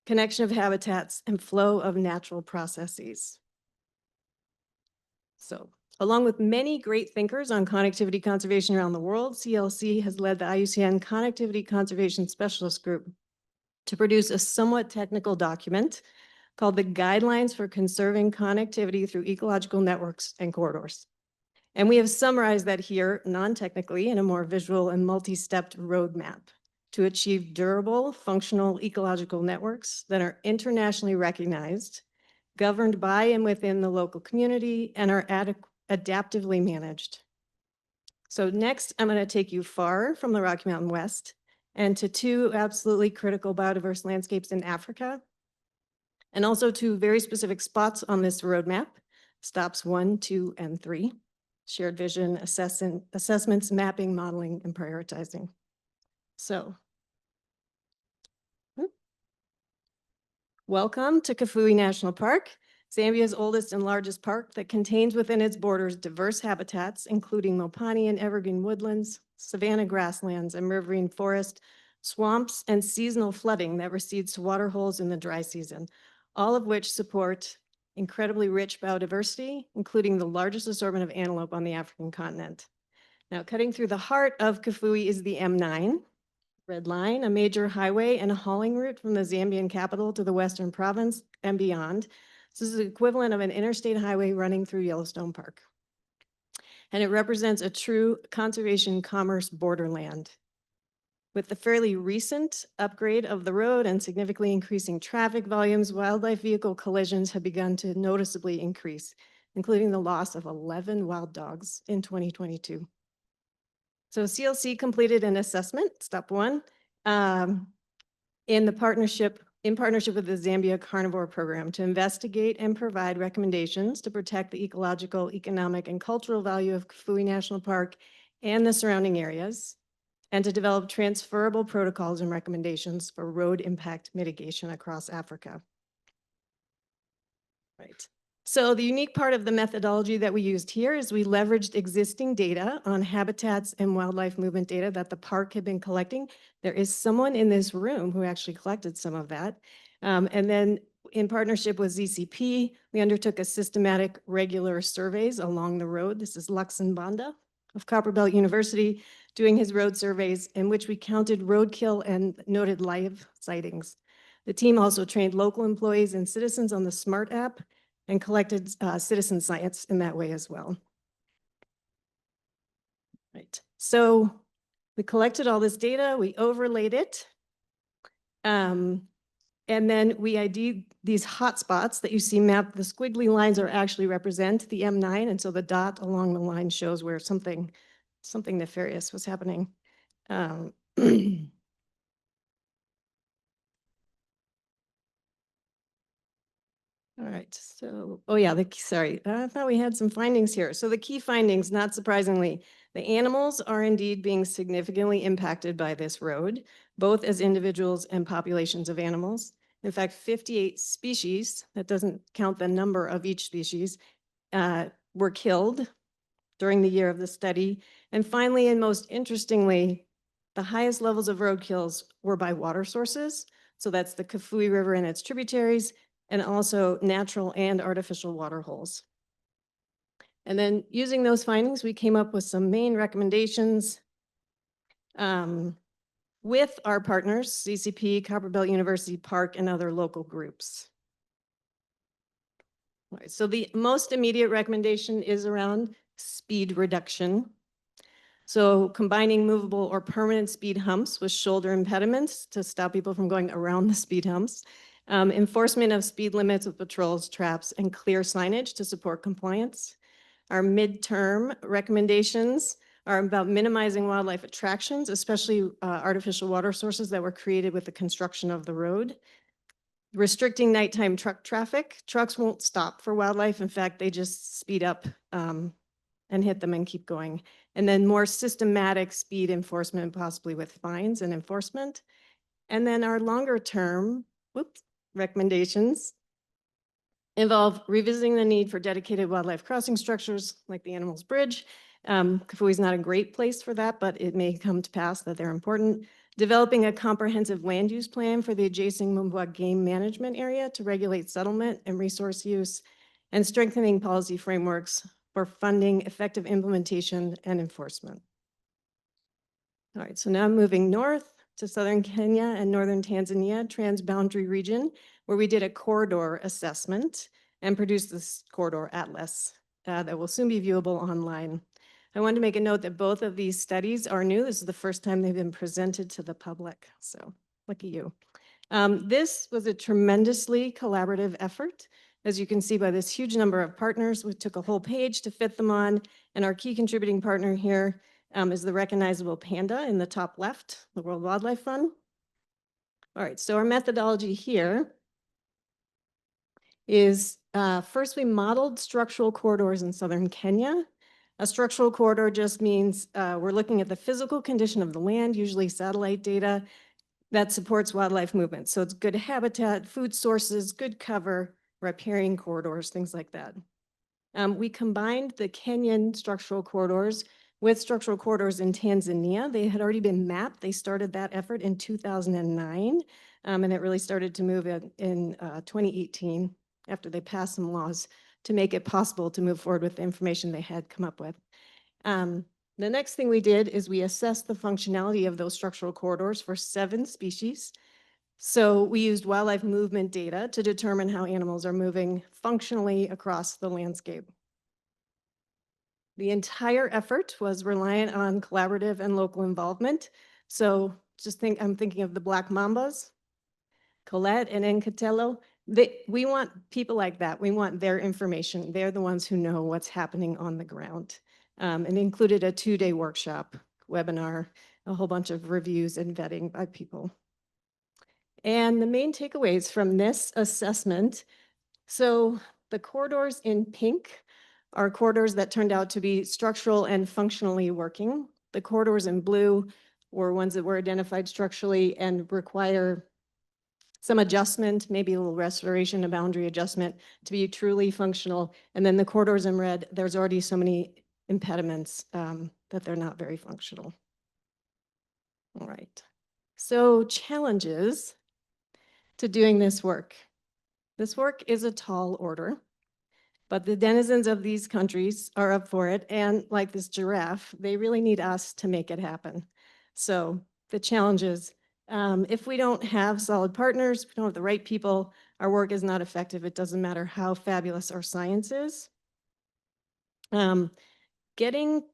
connection of habitats, and flow of natural processes. So, along with many great thinkers on connectivity conservation around the world, CLC has led the IUCN Connectivity Conservation Specialist Group to produce a somewhat technical document called the Guidelines for Conserving Connectivity Through Ecological Networks and Corridors. And we have summarized that here non-technically in a more visual and multi-stepped roadmap to achieve durable, functional ecological networks that are internationally recognized, governed by and within the local community, and are adaptively managed. So next, I'm going to take you far from the Rocky Mountain West and to 2 absolutely critical biodiverse landscapes in Africa, and also 2 very specific spots on this roadmap, stops 1, 2, and 3, shared vision, assessments, mapping, modeling, and prioritizing. So, welcome to Kafue National Park, Zambia's oldest and largest park that contains within its borders diverse habitats, including Mopani and evergreen woodlands, savanna grasslands, and riverine forest, swamps, and seasonal flooding that recedes to water holes in the dry season, all of which support incredibly rich biodiversity, including the largest assortment of antelope on the African continent. Now, cutting through the heart of Kafue is the M9, Red Line, a major highway and a hauling route from the Zambian capital to the Western province and beyond. This is the equivalent of an interstate highway running through Yellowstone Park. And it represents a true conservation commerce borderland. With the fairly recent upgrade of the road and significantly increasing traffic volumes, wildlife vehicle collisions have begun to noticeably increase, including the loss of 11 wild dogs in 2022. So CLC completed an assessment, step 1, in partnership with the Zambia Carnivore Program to investigate and provide recommendations to protect the ecological, economic, and cultural value of Kafue National Park and the surrounding areas, and to develop transferable protocols and recommendations for road impact mitigation across Africa. Right. So the unique part of the methodology that we used here is we leveraged existing data on habitats and wildlife movement data that the park had been collecting. There is someone in this room who actually collected some of that. And then in partnership with ZCP, we undertook a systematic regular surveys along the road. This is Luxon Banda of Copperbelt University doing his road surveys in which we counted roadkill and noted live sightings. The team also trained local employees and citizens on the SMART app and collected citizen science in that way as well. Right, so we collected all this data, we overlaid it, and then we ID'd these hotspots that you see mapped. The squiggly lines are actually represent the M9, and so the dot along the line shows where something nefarious was happening. All right, so, oh yeah, sorry, I thought we had some findings here. So the key findings, not surprisingly, the animals are indeed being significantly impacted by this road, both as individuals and populations of animals. In fact, 58 species, that doesn't count the number of each species, were killed during the year of the study. And finally, and most interestingly, the highest levels of road kills were by water sources. So that's the Kafui River and its tributaries, and also natural and artificial water holes. And then using those findings, we came up with some main recommendations with our partners, CCP, Copperbelt University Park, and other local groups. All right, so the most immediate recommendation is around speed reduction. So combining movable or permanent speed humps with shoulder impediments to stop people from going around the speed humps. Enforcement of speed limits with patrols, traps, and clear signage to support compliance. Our midterm recommendations are about minimizing wildlife attractions, especially artificial water sources that were created with the construction of the road. Restricting nighttime truck traffic. Trucks won't stop for wildlife. In fact, they just speed up and hit them and keep going. And then more systematic speed enforcement, possibly with fines and enforcement. And then our longer term recommendations involve revisiting the need for dedicated wildlife crossing structures like the Animals Bridge. Kafui is not a great place for that, but it may come to pass that they're important. Developing a comprehensive land use plan for the adjacent Mumbwa game management area to regulate settlement and resource use, and strengthening policy frameworks for funding, effective implementation, and enforcement. All right, so now I'm moving north to southern Kenya and northern Tanzania, Transboundary region, where we did a corridor assessment and produced this corridor atlas that will soon be viewable online. I wanted to make a note that both of these studies are new. This is the first time they've been presented to the public, so lucky you. This was a tremendously collaborative effort. As you can see by this huge number of partners, we took a whole page to fit them on, and our key contributing partner here is the recognizable panda in the top left, the World Wildlife Fund. All right, so our methodology here is first we modeled structural corridors in southern Kenya. A structural corridor just means we're looking at the physical condition of the land, usually satellite data, that supports wildlife movement. So it's good habitat, food sources, good cover, riparian corridors, things like that. We combined the Kenyan structural corridors with structural corridors in Tanzania. They had already been mapped. They started that effort in 2009, and it really started to move in 2018 after they passed some laws to make it possible to move forward with the information they had come up with. The next thing we did is we assessed the functionality of those structural corridors for 7 species. So we used wildlife movement data to determine how animals are moving functionally across the landscape. The entire effort was reliant on collaborative and local involvement. So I'm thinking of the Black Mambas, Colette and Enkatelo. We want people like that. We want their information. They're the ones who know what's happening on the ground. And included a 2-day workshop, webinar, a whole bunch of reviews and vetting by people. And the main takeaways from this assessment, so the corridors in pink are corridors that turned out to be structural and functionally working. The corridors in blue were ones that were identified structurally and require some adjustment, maybe a little restoration, a boundary adjustment to be truly functional. And then the corridors in red, there's already so many impediments that they're not very functional. All right, so challenges to doing this work. This work is a tall order, but the denizens of these countries are up for it. And like this giraffe, they really need us to make it happen. So the challenges, if we don't have solid partners, if we don't have the right people, our work is not effective. It doesn't matter how fabulous our science is. Getting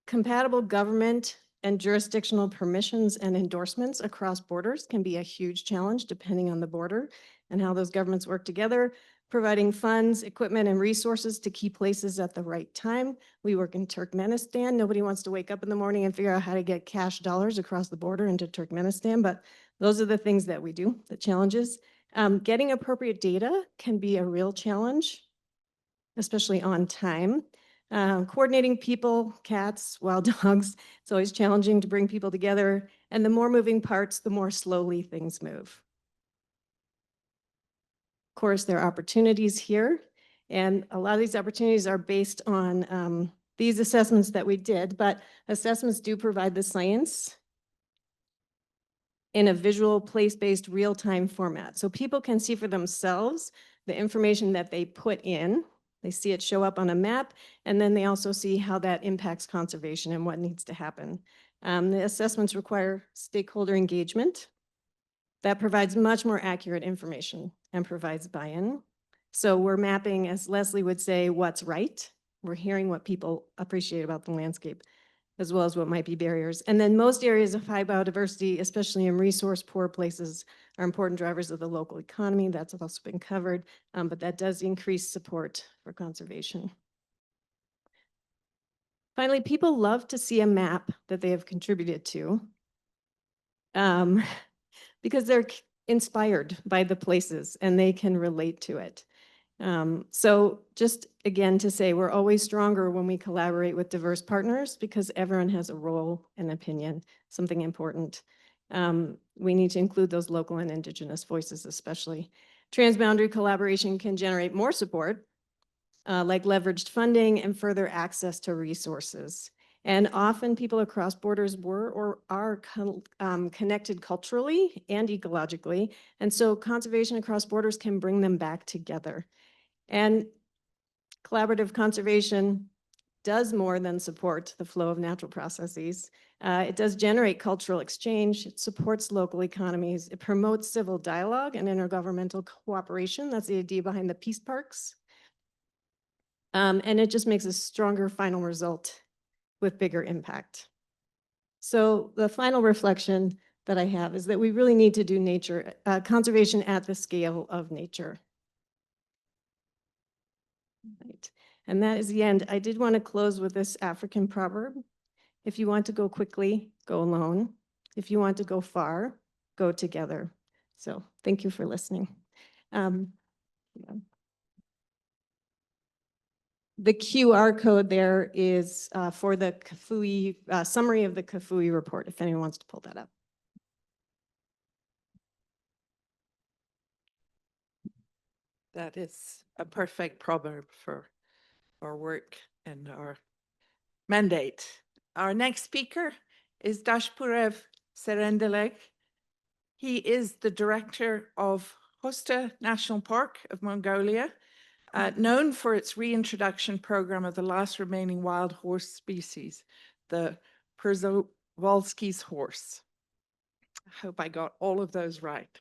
compatible government and jurisdictional permissions and endorsements across borders can be a huge challenge depending on the border and how those governments work together. Providing funds, equipment, and resources to key places at the right time. We work in Turkmenistan. Nobody wants to wake up in the morning and figure out how to get cash dollars across the border into Turkmenistan, but those are the things that we do, the challenges. Getting appropriate data can be a real challenge, especially on time. Coordinating people, cats, wild dogs, it's always challenging to bring people together. And the more moving parts, the more slowly things move. Of course, there are opportunities here. And a lot of these opportunities are based on these assessments that we did, but assessments do provide the science in a visual, place-based, real-time format. So people can see for themselves the information that they put in. They see it show up on a map, and then they also see how that impacts conservation and what needs to happen. The assessments require stakeholder engagement. That provides much more accurate information and provides buy-in. So we're mapping, as Leslie would say, what's right. We're hearing what people appreciate about the landscape, as well as what might be barriers. And then most areas of high biodiversity, especially in resource-poor places, are important drivers of the local economy. That's also been covered, but that does increase support for conservation. Finally, people love to see a map that they have contributed to because they're inspired by the places and they can relate to it. So just again to say, we're always stronger when we collaborate with diverse partners because everyone has a role and opinion, something important. We need to include those local and indigenous voices especially. Transboundary collaboration can generate more support, like leveraged funding and further access to resources. And often people across borders were or are connected culturally and ecologically. And so conservation across borders can bring them back together. And collaborative conservation does more than support the flow of natural processes. It does generate cultural exchange. It supports local economies. It promotes civil dialogue and intergovernmental cooperation. That's the idea behind the peace parks. And it just makes a stronger final result with bigger impact. So the final reflection that I have is that we really need to do nature conservation at the scale of nature. Right. And that is the end. I did want to close with this African proverb. If you want to go quickly, go alone. If you want to go far, go together. So thank you for listening. Yeah. The QR code there is for the Kafui summary of the Kafui report, if anyone wants to pull that up. That is a perfect proverb for our work and our mandate. Our next speaker is Dashpurev Serendelek. He is the director of Hoste National Park of Mongolia, known for its reintroduction program of the last remaining wild horse species, the Przewalski's horse. I hope I got all of those right.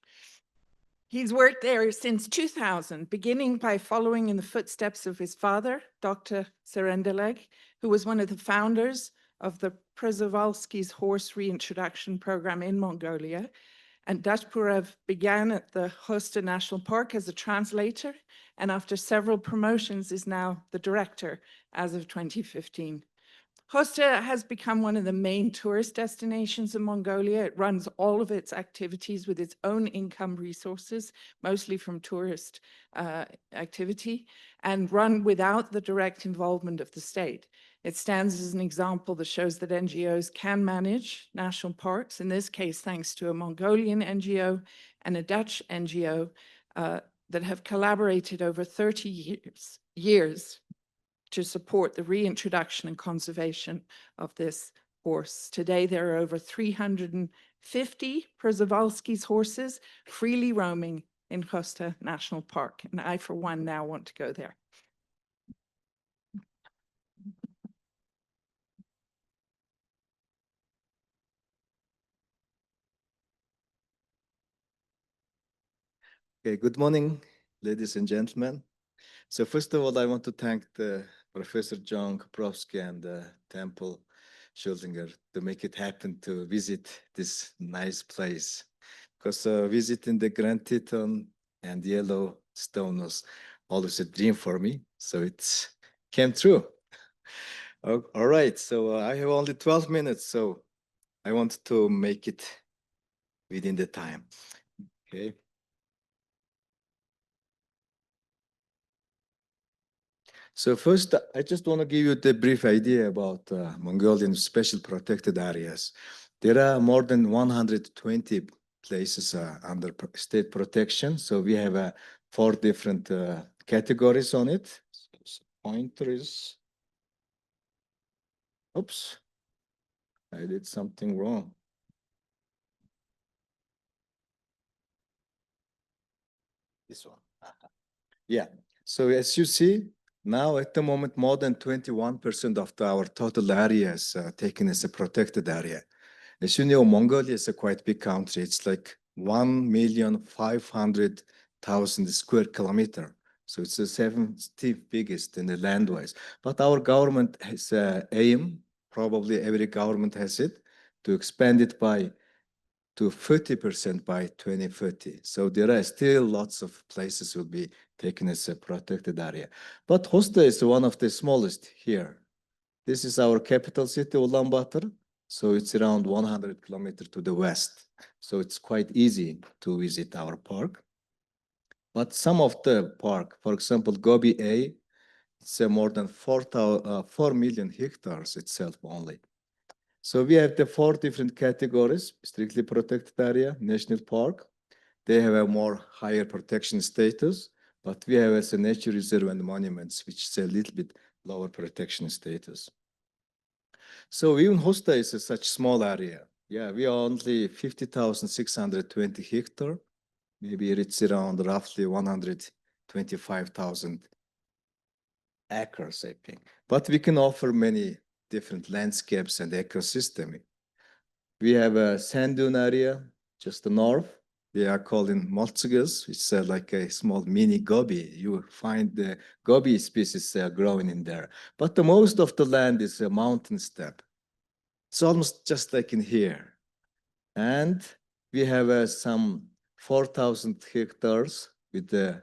He's worked there since 2000, beginning by following in the footsteps of his father, Dr. Serendelek, who was one of the founders of the Przewalski's horse reintroduction program in Mongolia. And Dashpurev began at the Hoste National Park as a translator, and after several promotions is now the director as of 2015. Hoste has become one of the main tourist destinations in Mongolia. It runs all of its activities with its own income resources, mostly from tourist activity, and run without the direct involvement of the state. It stands as an example that shows that NGOs can manage national parks, in this case, thanks to a Mongolian NGO and a Dutch NGO that have collaborated over 30 years to support the reintroduction and conservation of this horse. Today, there are over 350 Przewalski's horses freely roaming in Hoste National Park. And I, for one, now want to go there. Okay, good morning, ladies and gentlemen. So first of all, I want to thank the Professor John Koprovsky and Temple Schuldinger to make it happen to visit this nice place. Because visiting the Grand Teton and Yellowstone was always a dream for me. So it came true. All right, so I have only 12 minutes, so I want to make it within the time. Okay. So first, I just want to give you the brief idea about Mongolian special protected areas. There are more than 120 places under state protection. So we have 4 different categories on it. So pointer is, oops, I did something wrong. This one. Yeah. So as you see, now at the moment, more than 21% of our total area is taken as a protected area. As you know, Mongolia is a quite big country. It's like 1,500,000 square kilometer. So it's the 7th biggest in the land-wise. But our government has aim, probably every government has it, to expand it to 30% by 2030. So there are still lots of places will be taken as a protected area. But Hosta is one of the smallest here. This is our capital city, Ulaanbaatar. So it's around 100 kilometers to the west. So it's quite easy to visit our park. But some of the park, for example, Gobi A, it's more than 4 million hectares itself only. So we have the 4 different categories: strictly protected area, national park. They have a more higher protection status, but we have as a nature reserve and monuments, which is a little bit lower protection status. So even Hosta is such small area. Yeah, we are only 50,620 hectares. Maybe it's around roughly 125,000 acres, I think. But we can offer many different landscapes and ecosystem. We have a sand dune area just the north. They are called in Maltzigas. It's like a small mini gobi. You find the gobi species growing in there. But the most of the land is a mountain steppe. It's almost just like in here. And we have some 4,000 hectares with the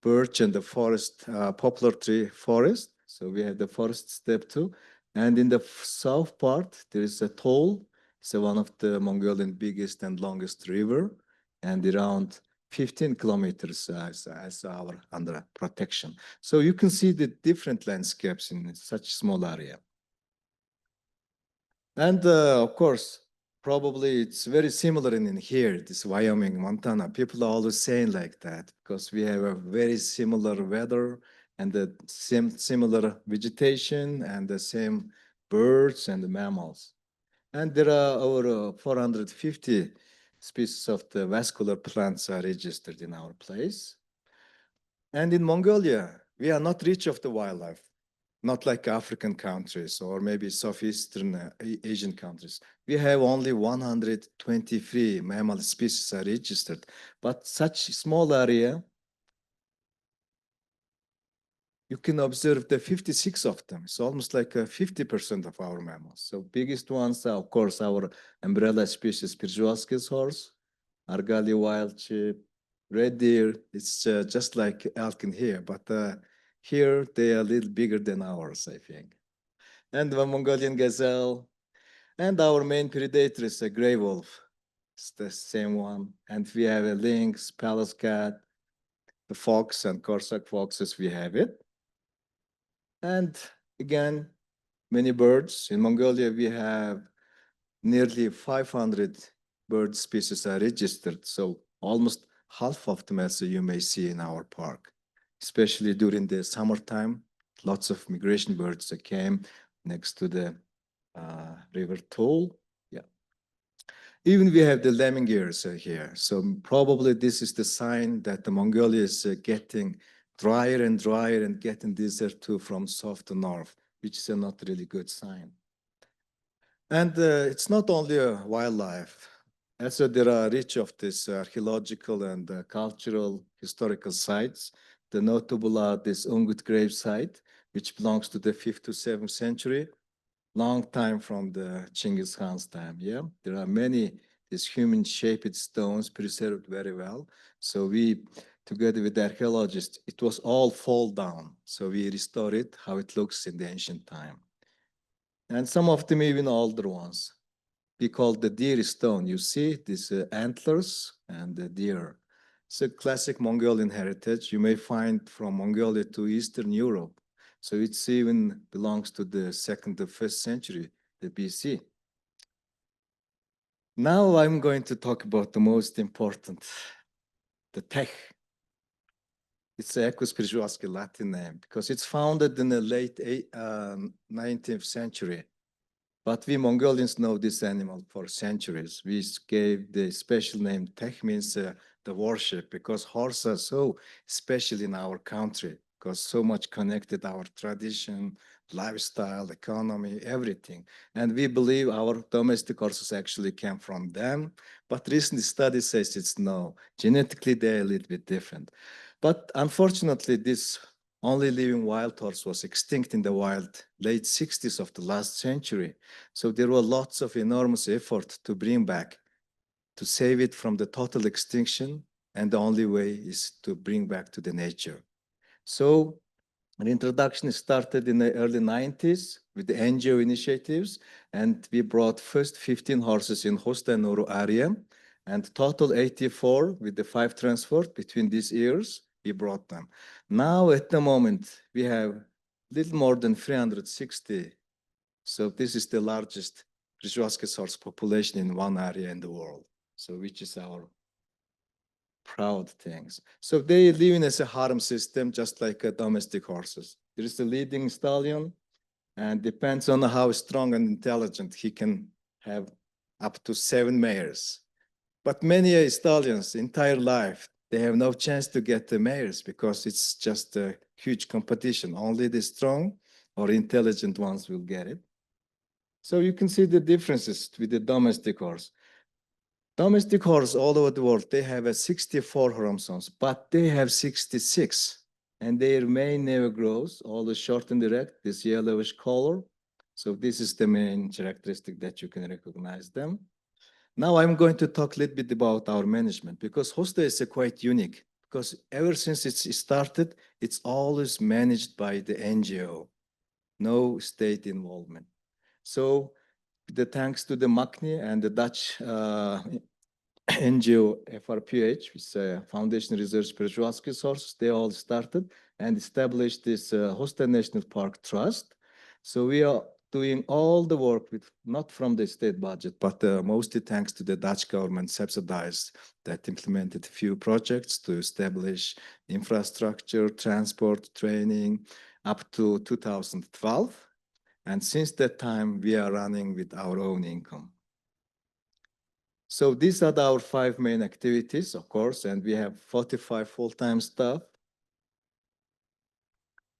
birch and the forest, poplar tree forest. So we have the forest steppe too. And in the south part, there is a Tol. It's one of the Mongolian biggest and longest river, and around 15 kilometers as our under protection. So you can see the different landscapes in such small area. And of course, probably it's very similar in here, this Wyoming, Montana. People are always saying like that because we have a very similar weather and the same similar vegetation and the same birds and the mammals. And there are over 450 species of the vascular plants are registered in our place. And in Mongolia, we are not rich of the wildlife, not like African countries or maybe Southeastern Asian countries. We have only 123 mammal species are registered, but such small area, you can observe the 56 of them. It's almost like 50% of our mammals. So biggest ones are, of course, our umbrella species, Przewalski's horse, Argali wild sheep, red deer. It's just like elk in here, but here they are a little bigger than ours, I think. And the Mongolian gazelle, and our main predator is a gray wolf. It's the same one. And we have a lynx, palace cat, the fox and Cossack foxes, we have it. And again, many birds. In Mongolia, we have nearly 500 bird species are registered. So almost half of them, as you may see in our park, especially during the summertime. Lots of migration birds that came next to the river Tol. Yeah. Even we have the lemmingeers here. So probably this is the sign that the Mongolia is getting drier and drier and getting desert too from south to north, which is a not really good sign. And it's not only a wildlife. Also, there are rich of this archaeological and cultural historical sites. The notable are this Ungut grave site, which belongs to the 5th to 7th century, long time from the Genghis Khan's time. Yeah, there are many these human-shaped stones preserved very well. So we, together with the archaeologists, it was all fall down. So we restore it how it looks in the ancient time. And some of them even older ones. We call the deer stone. You see these antlers and the deer. It's a classic Mongolian heritage. You may find from Mongolia to Eastern Europe. So it's even belongs to the 2nd to 1st century, the BC. Now I'm going to talk about the most important, the tech. It's a Annecoos Latin name because it's founded in the late 19th century. But we Mongolians know this animal for centuries. We gave the special name Tech, means the worship, because horses are so special in our country, because so much connected our tradition, lifestyle, economy, everything. And we believe our domestic horses actually came from them. But recent study says it's no. Genetically, they're a little bit different. But unfortunately, this only living wild horse was extinct in the wild late 60s of the last century. So there were lots of enormous effort to bring back, to save it from the total extinction. And the only way is to bring back to the nature. So an introduction started in the early 90s with the NGO initiatives. And we brought first 15 horses in Hosta and Oro area, and total 84 with the 5 transport between these years. We brought them. Now, at the moment, we have little more than 360. So this is the largest Przewalski horse population in one area in the world. So which is our proud things. So they live in as a harem system, just like domestic horses. There is a leading stallion, and depends on how strong and intelligent he can have up to 7 mares. But many stallions, entire life, they have no chance to get the mares because it's just a huge competition. Only the strong or intelligent ones will get it. So you can see the differences with the domestic horse. Domestic horse all over the world, they have a 64 chromosomes, but they have 66. And their mane never grows, always short and direct, this yellowish color. So this is the main characteristic that you can recognize them. Now I'm going to talk a little bit about our management, because Hosta is quite unique, because ever since it started, it's always managed by the NGO, no state involvement. So the thanks to the MACNI and the Dutch NGO FRPH, which is a Foundation Research Przewalski sources, they all started and established this Hosta National Park Trust. So we are doing all the work with, not from the state budget, but mostly thanks to the Dutch government subsidized that implemented a few projects to establish infrastructure, transport, training up to 2012. And since that time, we are running with our own income. So these are our 5 main activities, of course, and we have 45 full-time staff.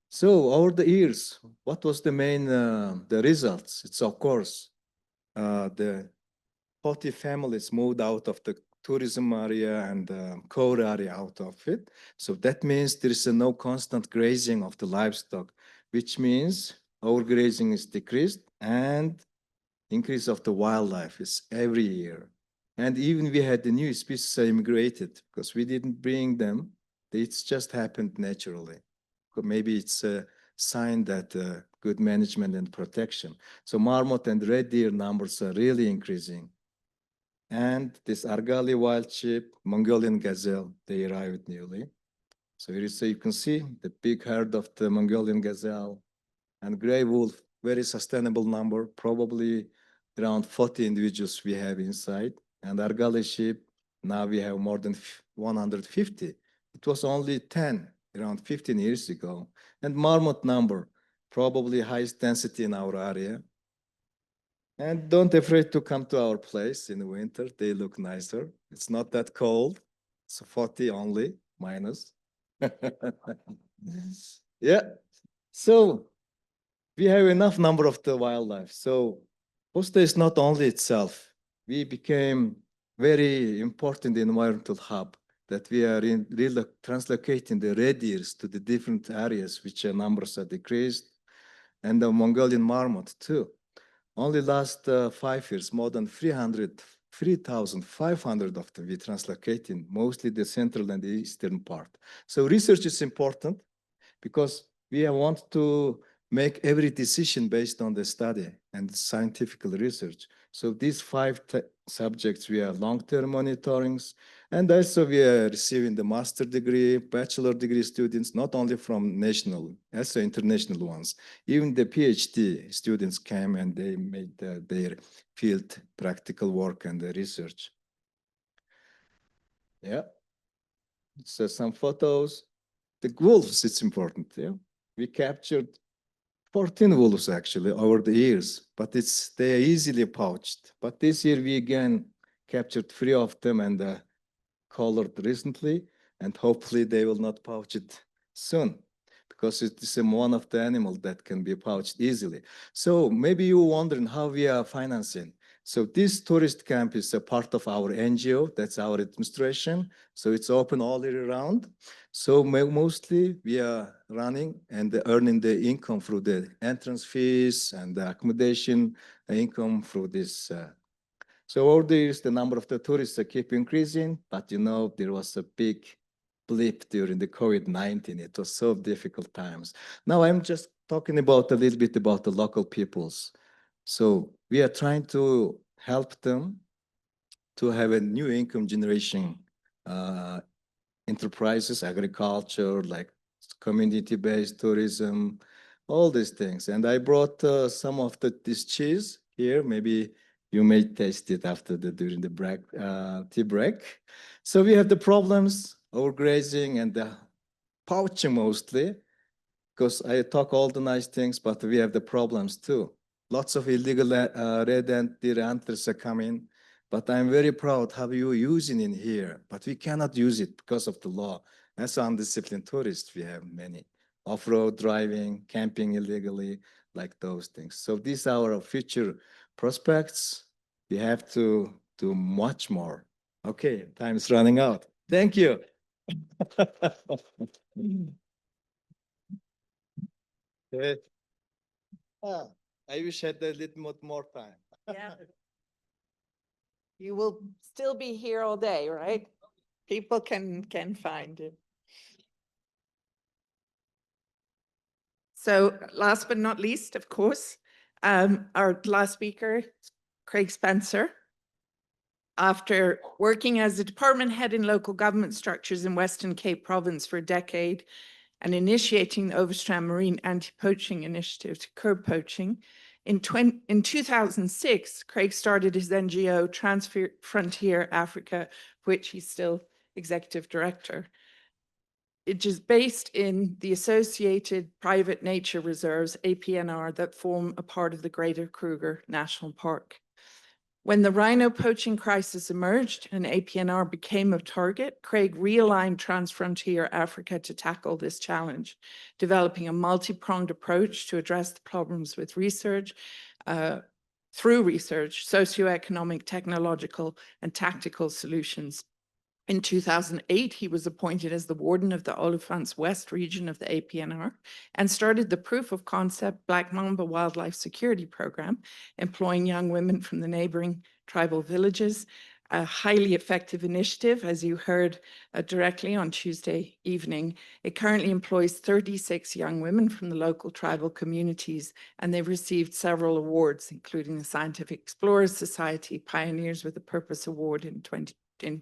So over the years, what was the main, the results? It's of course, the 40 families moved out of the tourism area and core area out of it. So that means there is no constant grazing of the livestock, which means overgrazing is decreased and increase of the wildlife is every year. And even we had the new species immigrated because we didn't bring them. It's just happened naturally. Maybe it's a sign that good management and protection. So marmot and red deer numbers are really increasing. And this Argali wild sheep, Mongolian gazelle, they arrived newly. So here you can see the big herd of the Mongolian gazelle and gray wolf, very sustainable number, probably around 40 individuals we have inside. And Argali sheep, now we have more than 150. It was only 10 around 15 years ago. And marmot number, probably highest density in our area. And don't afraid to come to our place in the winter. They look nicer. It's not that cold. It's 40 only, minus. Yeah. So we have enough number of the wildlife. So Hosta is not only itself. We became very important environmental hub that we are in really translocating the red deers to the different areas, which numbers are decreased, and the Mongolian marmot too. Only last 5 years, more than 3,500 of them we translocating, mostly the central and the eastern part. So research is important because we want to make every decision based on the study and scientific research. So these 5 subjects, we are long-term monitorings, and also we are receiving the master degree, bachelor degree students, not only from national, also international ones. Even the PhD students came and they made their field practical work and the research. Yeah. So some photos. The wolves, it's important. Yeah. We captured 14 wolves actually over the years, but they are easily pouched. But this year we again captured 3 of them and colored recently, and hopefully they will not pouch it soon, because it is one of the animals that can be pouched easily. So maybe you're wondering how we are financing. So this tourist camp is a part of our NGO, that's our administration. So it's open all year round. So mostly we are running and earning the income through the entrance fees and the accommodation income through this. So over the years, the number of the tourists keep increasing, but you know, there was a big blip during the COVID-19. It was so difficult times. Now I'm just talking about a little bit about the local peoples. So we are trying to help them to have a new income generation enterprises, agriculture, like community-based tourism, all these things. And I brought some of this cheese here. Maybe you may taste it after during the break, tea break. So we have the problems, overgrazing and the poaching mostly, because I talk all the nice things, but we have the problems too. Lots of illegal red and deer hunters are coming, but I'm very proud how you using in here, but we cannot use it because of the law. As undisciplined tourists, we have many. Off-road driving, camping illegally, like those things. So these are our future prospects. We have to do much more. Okay, time is running out. Thank you. I wish I had a little more time. Yeah. You will still be here all day, right? People can find you. So last but not least, of course, our last speaker, Craig Spencer. After working as a department head in local government structures in Western Cape Province for a decade and initiating the Overstrand Marine Anti-Poaching Initiative to curb poaching, in 2006, Craig started his NGO, Transfrontier Africa, which he's still executive director. It is based in the Associated Private Nature Reserves, APNR, that form a part of the Greater Kruger National Park. When the rhino poaching crisis emerged and APNR became a target, Craig realigned Transfrontier Africa to tackle this challenge, developing a multi-pronged approach to address the problems with research, through research, socioeconomic, technological, and tactical solutions. In 2008, he was appointed as the warden of the Olifants West region of the APNR and started the proof of concept Black Mamba Wildlife Security Program, employing young women from the neighboring tribal villages, a highly effective initiative, as you heard directly on Tuesday evening. It currently employs 36 young women from the local tribal communities, and they've received several awards, including the Scientific Explorers Society Pioneers with a Purpose Award in 2022,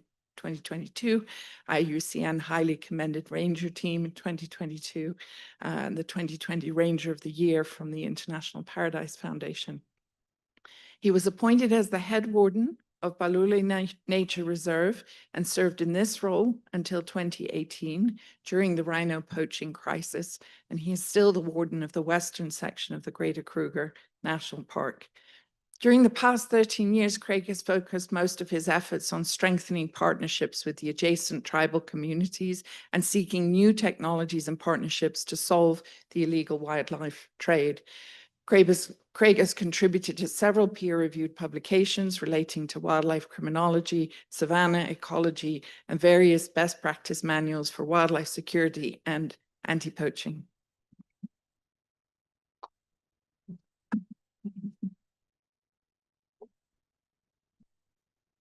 IUCN Highly Commended Ranger Team in 2022, and the 2020 Ranger of the Year from the International Paradise Foundation. He was appointed as the head warden of Balule Nature Reserve and served in this role until 2018 during the rhino poaching crisis, and he is still the warden of the western section of the Greater Kruger National Park. During the past 13 years, Craig has focused most of his efforts on strengthening partnerships with the adjacent tribal communities and seeking new technologies and partnerships to solve the illegal wildlife trade. Craig has contributed to several peer-reviewed publications relating to wildlife criminology, savanna ecology, and various best practice manuals for wildlife security and anti-poaching.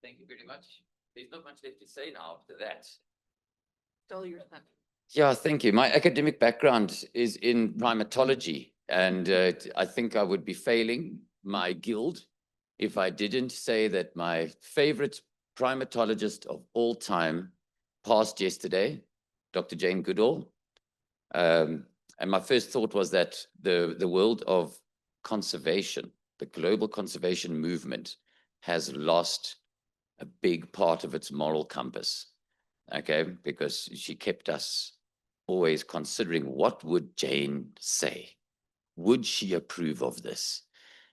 Thank you very much. There's not much left to say now after that. All your time. Yeah, thank you. My academic background is in primatology, And I think I would be failing my guild if I didn't say that my favorite primatologist of all time passed yesterday, Dr. Jane Goodall. And my first thought was that the world of conservation, the global conservation movement, has lost a big part of its moral compass, okay? Because she kept us always considering, what would Jane say? Would she approve of this?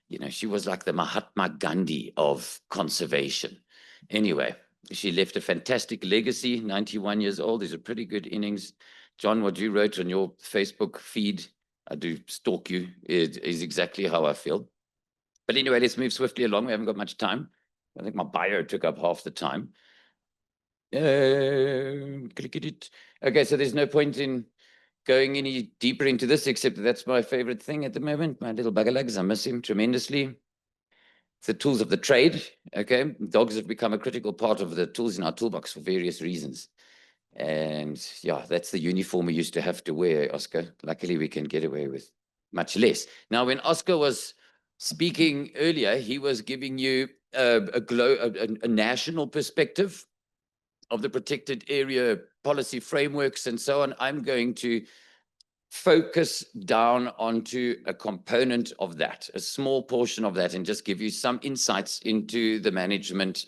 You know, she was like the Mahatma Gandhi of conservation. Anyway, she left a fantastic legacy, 91 years old. These are pretty good innings. John, what you wrote on your Facebook feed, I do stalk you, is exactly how I feel. But anyway, let's move swiftly along. We haven't got much time. I think my bio took up half the time. Click it. Okay, so there's no point in going any deeper into this, except that that's my favorite thing at the moment. My little buggerlugs, I miss him tremendously. It's the tools of the trade, okay? Dogs have become a critical part of the tools in our toolbox for various reasons. And yeah, that's the uniform we used to have to wear, Oscar. Luckily, we can get away with much less. Now, when Oscar was speaking earlier, he was giving you a national perspective of the protected area policy frameworks and so on. I'm going to focus down onto a component of that, a small portion of that, and just give you some insights into the management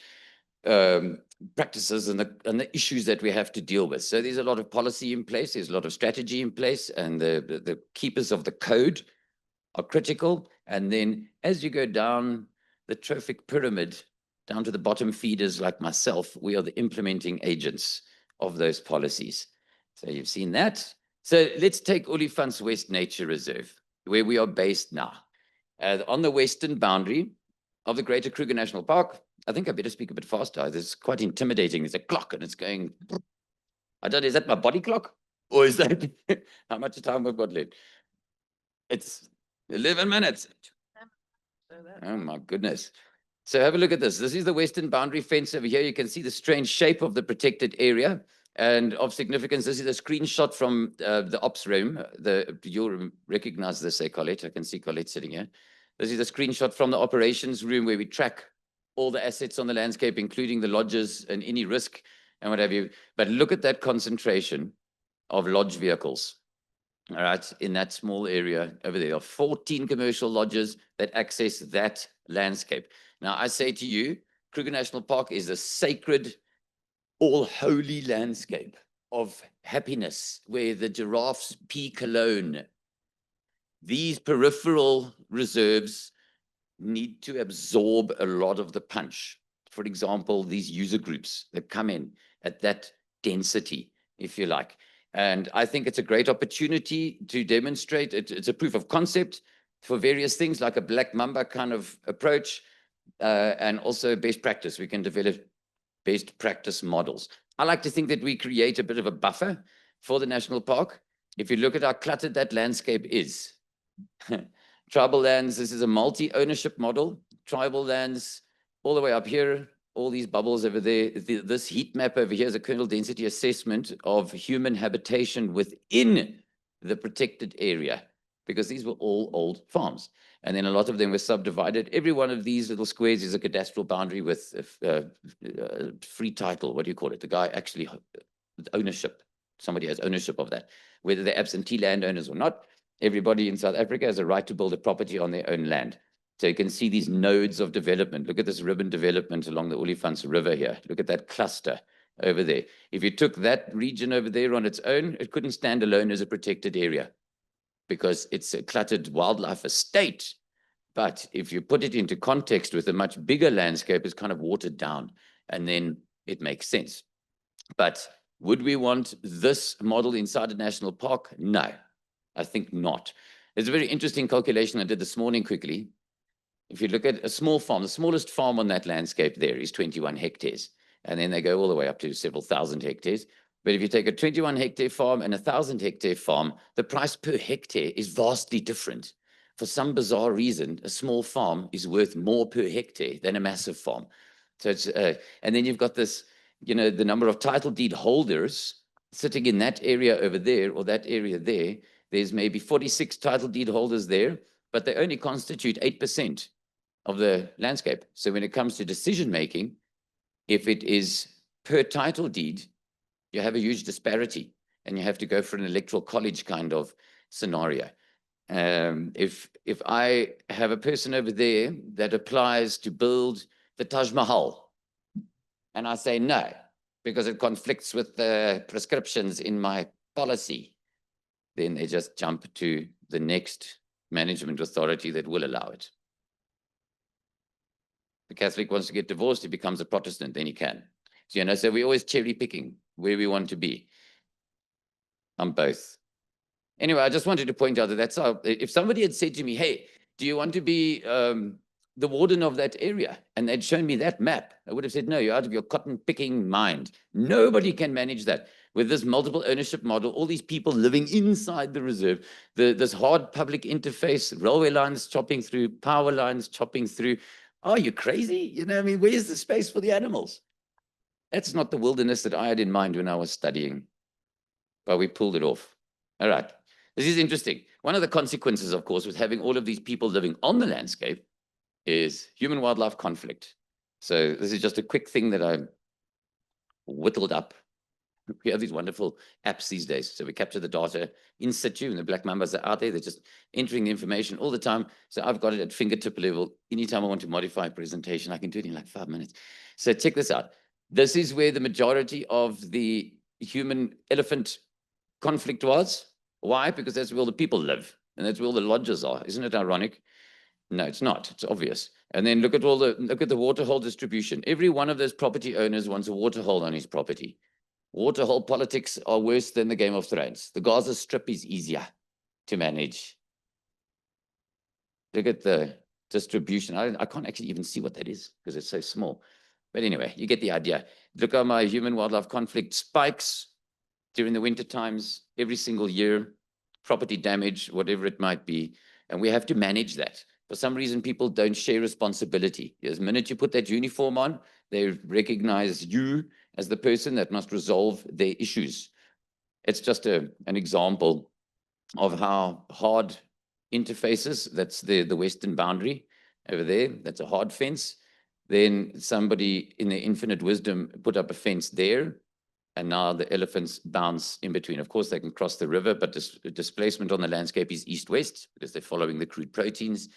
practices and the issues that we have to deal with. So there's a lot of policy in place, there's a lot of strategy in place, and the keepers of the code are critical. And then as you go down the trophic pyramid, down to the bottom feeders like myself, we are the implementing agents of those policies. So you've seen that. So let's take Olifants West Nature Reserve, where we are based now. On the western boundary of the Greater Kruger National Park. I think I better speak a bit faster. This is quite intimidating. There's a clock and it's going, I don't know, is that my body clock? Or is that how much time we've got left? It's 11 minutes. Oh my goodness. So have a look at this. This is the western boundary fence over here. You can see the strange shape of the protected area. And of significance, this is a screenshot from the ops room. You'll recognize this, Colette. I can see Colette sitting here. This is a screenshot from the operations room where we track all the assets on the landscape, including the lodges and any risk and what have you. But look at that concentration of lodge vehicles, all right, in that small area over there. There are 14 commercial lodges that access that landscape. Now, I say to you, Kruger National Park is a sacred, all-holy landscape of happiness where the giraffes pee cologne. These peripheral reserves need to absorb a lot of the punch. For example, these user groups that come in at that density, if you like. And I think it's a great opportunity to demonstrate. It's a proof of concept for various things like a Black Mamba kind of approach, and also best practice. We can develop best practice models. I like to think that we create a bit of a buffer for the national park. If you look at how cluttered that landscape is, tribal lands, this is a multi-ownership model. Tribal lands all the way up here, all these bubbles over there. This heat map over here is a kernel density assessment of human habitation within the protected area, because these were all old farms. And then a lot of them were subdivided. Every one of these little squares is a cadastral boundary with free title. What do you call it? The guy actually, ownership. Somebody has ownership of that. Whether they're absentee landowners or not, everybody in South Africa has a right to build a property on their own land. So you can see these nodes of development. Look at this ribbon development along the Olifants River here. Look at that cluster over there. If you took that region over there on its own, it couldn't stand alone as a protected area because it's a cluttered wildlife estate. But if you put it into context with a much bigger landscape, it's kind of watered down, and then it makes sense. But would we want this model inside a national park? No, I think not. There's a very interesting calculation I did this morning quickly. If you look at a small farm, the smallest farm on that landscape there is 21 hectares. And then they go all the way up to several thousand hectares. But if you take a 21 hectare farm and a 1,000 hectare farm, the price per hectare is vastly different. For some bizarre reason, a small farm is worth more per hectare than a massive farm. So it's, and then you've got this, you know, the number of title deed holders sitting in that area over there or that area there. There's maybe 46 title deed holders there, but they only constitute 8% of the landscape. So when it comes to decision making, if it is per title deed, you have a huge disparity, and you have to go for an electoral college kind of scenario. If I have a person over there that applies to build the Taj Mahal, and I say no, because it conflicts with the prescriptions in my policy, then they just jump to the next management authority that will allow it. The Catholic wants to get divorced, he becomes a Protestant, then he can. So, you know, so we're always cherry picking where we want to be. I'm both. Anyway, I just wanted to point out that that's how, if somebody had said to me, hey, do you want to be the warden of that area? And they'd shown me that map, I would have said, no, you're out of your cotton picking mind. Nobody can manage that. With this multiple ownership model, all these people living inside the reserve, this hard public interface, railway lines chopping through, power lines chopping through. Are you crazy? You know, I mean, where's the space for the animals? That's not the wilderness that I had in mind when I was studying, but we pulled it off. All right. This is interesting. One of the consequences, of course, with having all of these people living on the landscape is human-wildlife conflict. So this is just a quick thing that I whittled up. We have these wonderful apps these days. So we capture the data in situ, and the black mambas are out there. They're just entering the information all the time. So I've got it at fingertip level. Anytime I want to modify a presentation, I can do it in like 5 minutes. So check this out. This is where the majority of the human-elephant conflict was. Why? Because that's where all the people live, and that's where all the lodges are. Isn't it ironic? No, it's not. It's obvious. And then look at the waterhole distribution. Every one of those property owners wants a waterhole on his property. Waterhole politics are worse than the Game of Thrones. The Gaza Strip is easier to manage. Look at the distribution. I can't actually even see what that is because it's so small. But anyway, you get the idea. Look how my human-wildlife conflict spikes during the winter times, every single year, property damage, whatever it might be. And we have to manage that. For some reason, people don't share responsibility. The minute you put that uniform on, they recognize you as the person that must resolve their issues. It's just an example of how hard interfaces, that's the western boundary over there, that's a hard fence. Then somebody in their infinite wisdom put up a fence there, and now the elephants bounce in between. Of course, they can cross the river, but displacement on the landscape is east-west because they're following the crude proteins.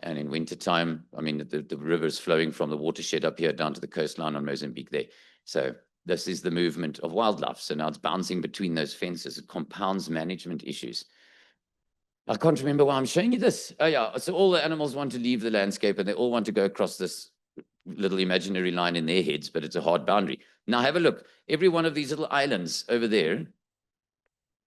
And in wintertime, I mean, the river is flowing from the watershed up here down to the coastline on Mozambique there. So this is the movement of wildlife. So now it's bouncing between those fences. It compounds management issues. I can't remember why I'm showing you this. Oh yeah, so all the animals want to leave the landscape and they all want to go across this little imaginary line in their heads, but it's a hard boundary. Now have a look. Every one of these little islands over there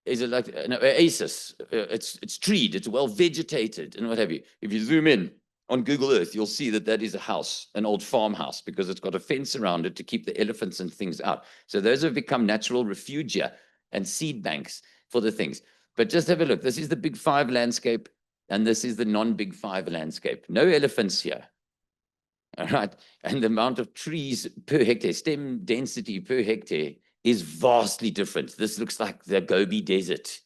is like an oasis. It's treed, it's well vegetated and what have you. If you zoom in on Google Earth, you'll see that that is a house, an old farmhouse, because it's got a fence around it to keep the elephants and things out. So those have become natural refugia and seed banks for the things. But just have a look. This is the Big Five landscape, and this is the non-Big Five landscape. No elephants here. All right. And the amount of trees per hectare, stem density per hectare is vastly different. This looks like the Gobi Desert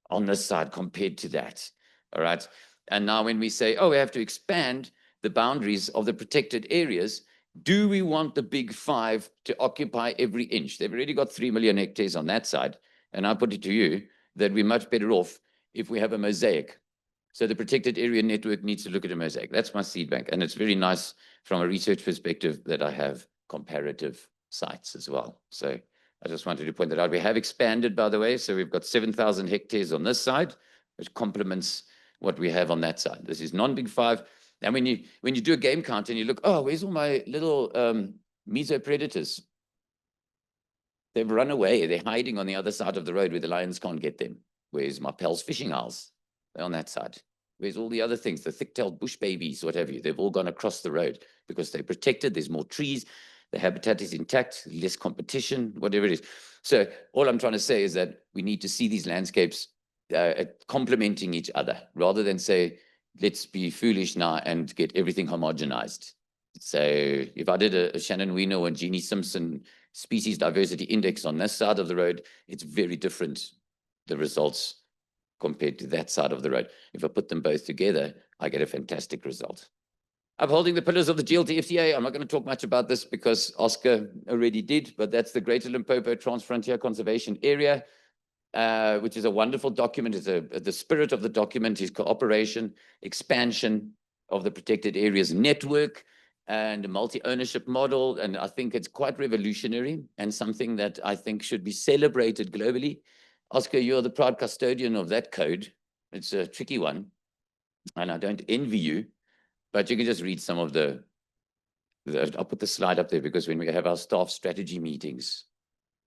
on this side compared to that. All right. And now when we say, oh, we have to expand the boundaries of the protected areas, do we want the Big Five to occupy every inch? They've already got 3 million hectares on that side. And I put it to you that we're much better off if we have a mosaic. So the protected area network needs to look at a mosaic. That's my seed bank. And it's very nice from a research perspective that I have comparative sites as well. So I just wanted to point that out. We have expanded, by the way. So we've got 7,000 hectares on this side, which complements what we have on that side. This is non-Big Five. And when you do a game count and you look, oh, where's all my little mesopredators? They've run away. They're hiding on the other side of the road where the lions can't get them. Where's my Pell's fishing owls? They're on that side. Where's all the other things, the thick-tailed bush babies, what have you? They've all gone across the road because they're protected. There's more trees. The habitat is intact, less competition, whatever it is. So all I'm trying to say is that we need to see these landscapes complementing each other rather than say, let's be foolish now and get everything homogenized. So if I did a Shannon Weiner or Jeannie Simpson species diversity index on this side of the road, it's very different, the results compared to that side of the road. If I put them both together, I get a fantastic result. Upholding the pillars of the GLTFTA. I'm not going to talk much about this because Oscar already did, but that's the Greater Limpopo Transfrontier Conservation Area, which is a wonderful document. It's the spirit of the document is cooperation, expansion of the protected areas network, and a multi-ownership model. And I think it's quite revolutionary and something that I think should be celebrated globally. Oscar, you're the proud custodian of that code. It's a tricky one, and I don't envy you. But you can just read some of I'll put the slide up there because when we have our staff strategy meetings,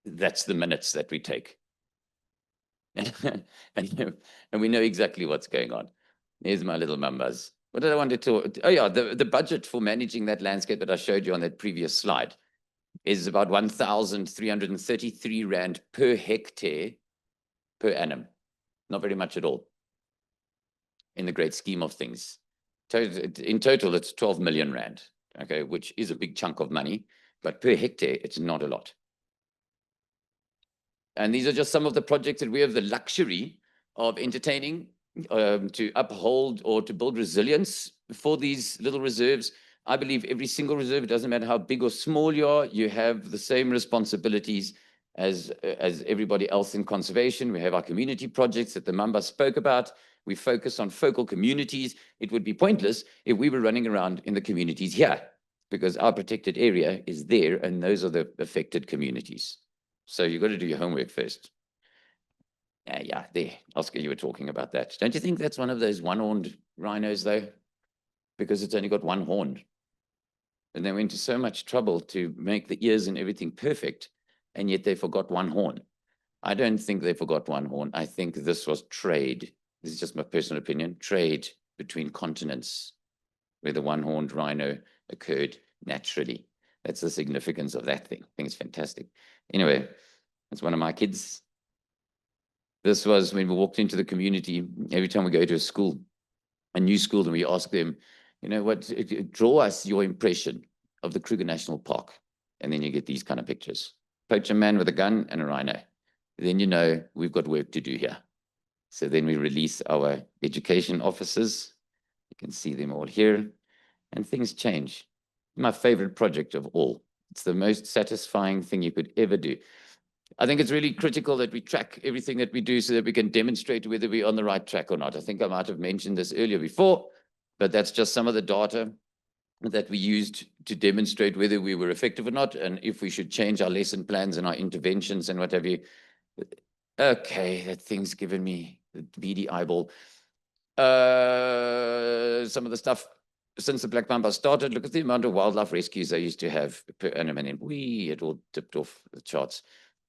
that's the minutes that we take. and we know exactly what's going on. Here's my little numbers. What did I want to? Oh yeah, the budget for managing that landscape that I showed you on that previous slide is about 1,333 Rand per hectare per annum. Not very much at all in the great scheme of things. In total, it's 12 million Rand, okay, which is a big chunk of money, but per hectare, it's not a lot. And these are just some of the projects that we have the luxury of entertaining to uphold or to build resilience for these little reserves. I believe every single reserve, it doesn't matter how big or small you are, you have the same responsibilities as everybody else in conservation. We have our community projects that the Mamba spoke about. We focus on focal communities. It would be pointless if we were running around in the communities here, because our protected area is there, and those are the affected communities. So you've got to do your homework first. Yeah, there, Oscar, you were talking about that. Don't you think that's one of those one-horned rhinos, though? Because it's only got one horn. And they went to so much trouble to make the ears and everything perfect, and yet they forgot one horn. I don't think they forgot one horn. I think this was trade. This is just my personal opinion, trade between continents where the one-horned rhino occurred naturally. That's the significance of that thing. I think it's fantastic. Anyway, that's one of my kids. This was when we walked into the community. Every time we go to a new school, and we ask them, you know what, draw us your impression of the Kruger National Park. And then you get these kind of pictures. Poacher man with a gun and a rhino. Then you know we've got work to do here. So then we release our education officers. You can see them all here, and things change. My favorite project of all. It's the most satisfying thing you could ever do. I think it's really critical that we track everything that we do so that we can demonstrate whether we're on the right track or not. I think I might have mentioned this earlier before, but that's just some of the data that we used to demonstrate whether we were effective or not, and if we should change our lesson plans and our interventions and what have you. Okay, that thing's given me the beady eyeball. Some of the stuff since the Black Mamba started, look at the amount of wildlife rescues they used to have per annum, and then it all tipped off the charts.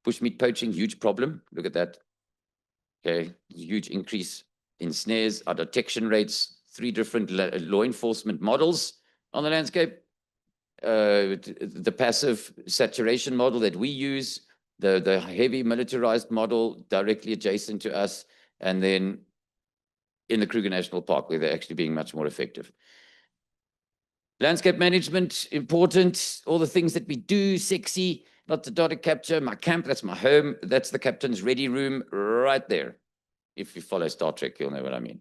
Bushmeat poaching, huge problem. Look at that. Okay, huge increase in snares. Our detection rates, 3 different law enforcement models on the landscape. The passive saturation model that we use, the heavy militarized model directly adjacent to us, and then in the Kruger National Park, where they're actually being much more effective. Landscape management, important. All the things that we do, sexy, not the data capture. My camp, that's my home. That's the captain's ready room right there. If you follow Star Trek, you'll know what I mean.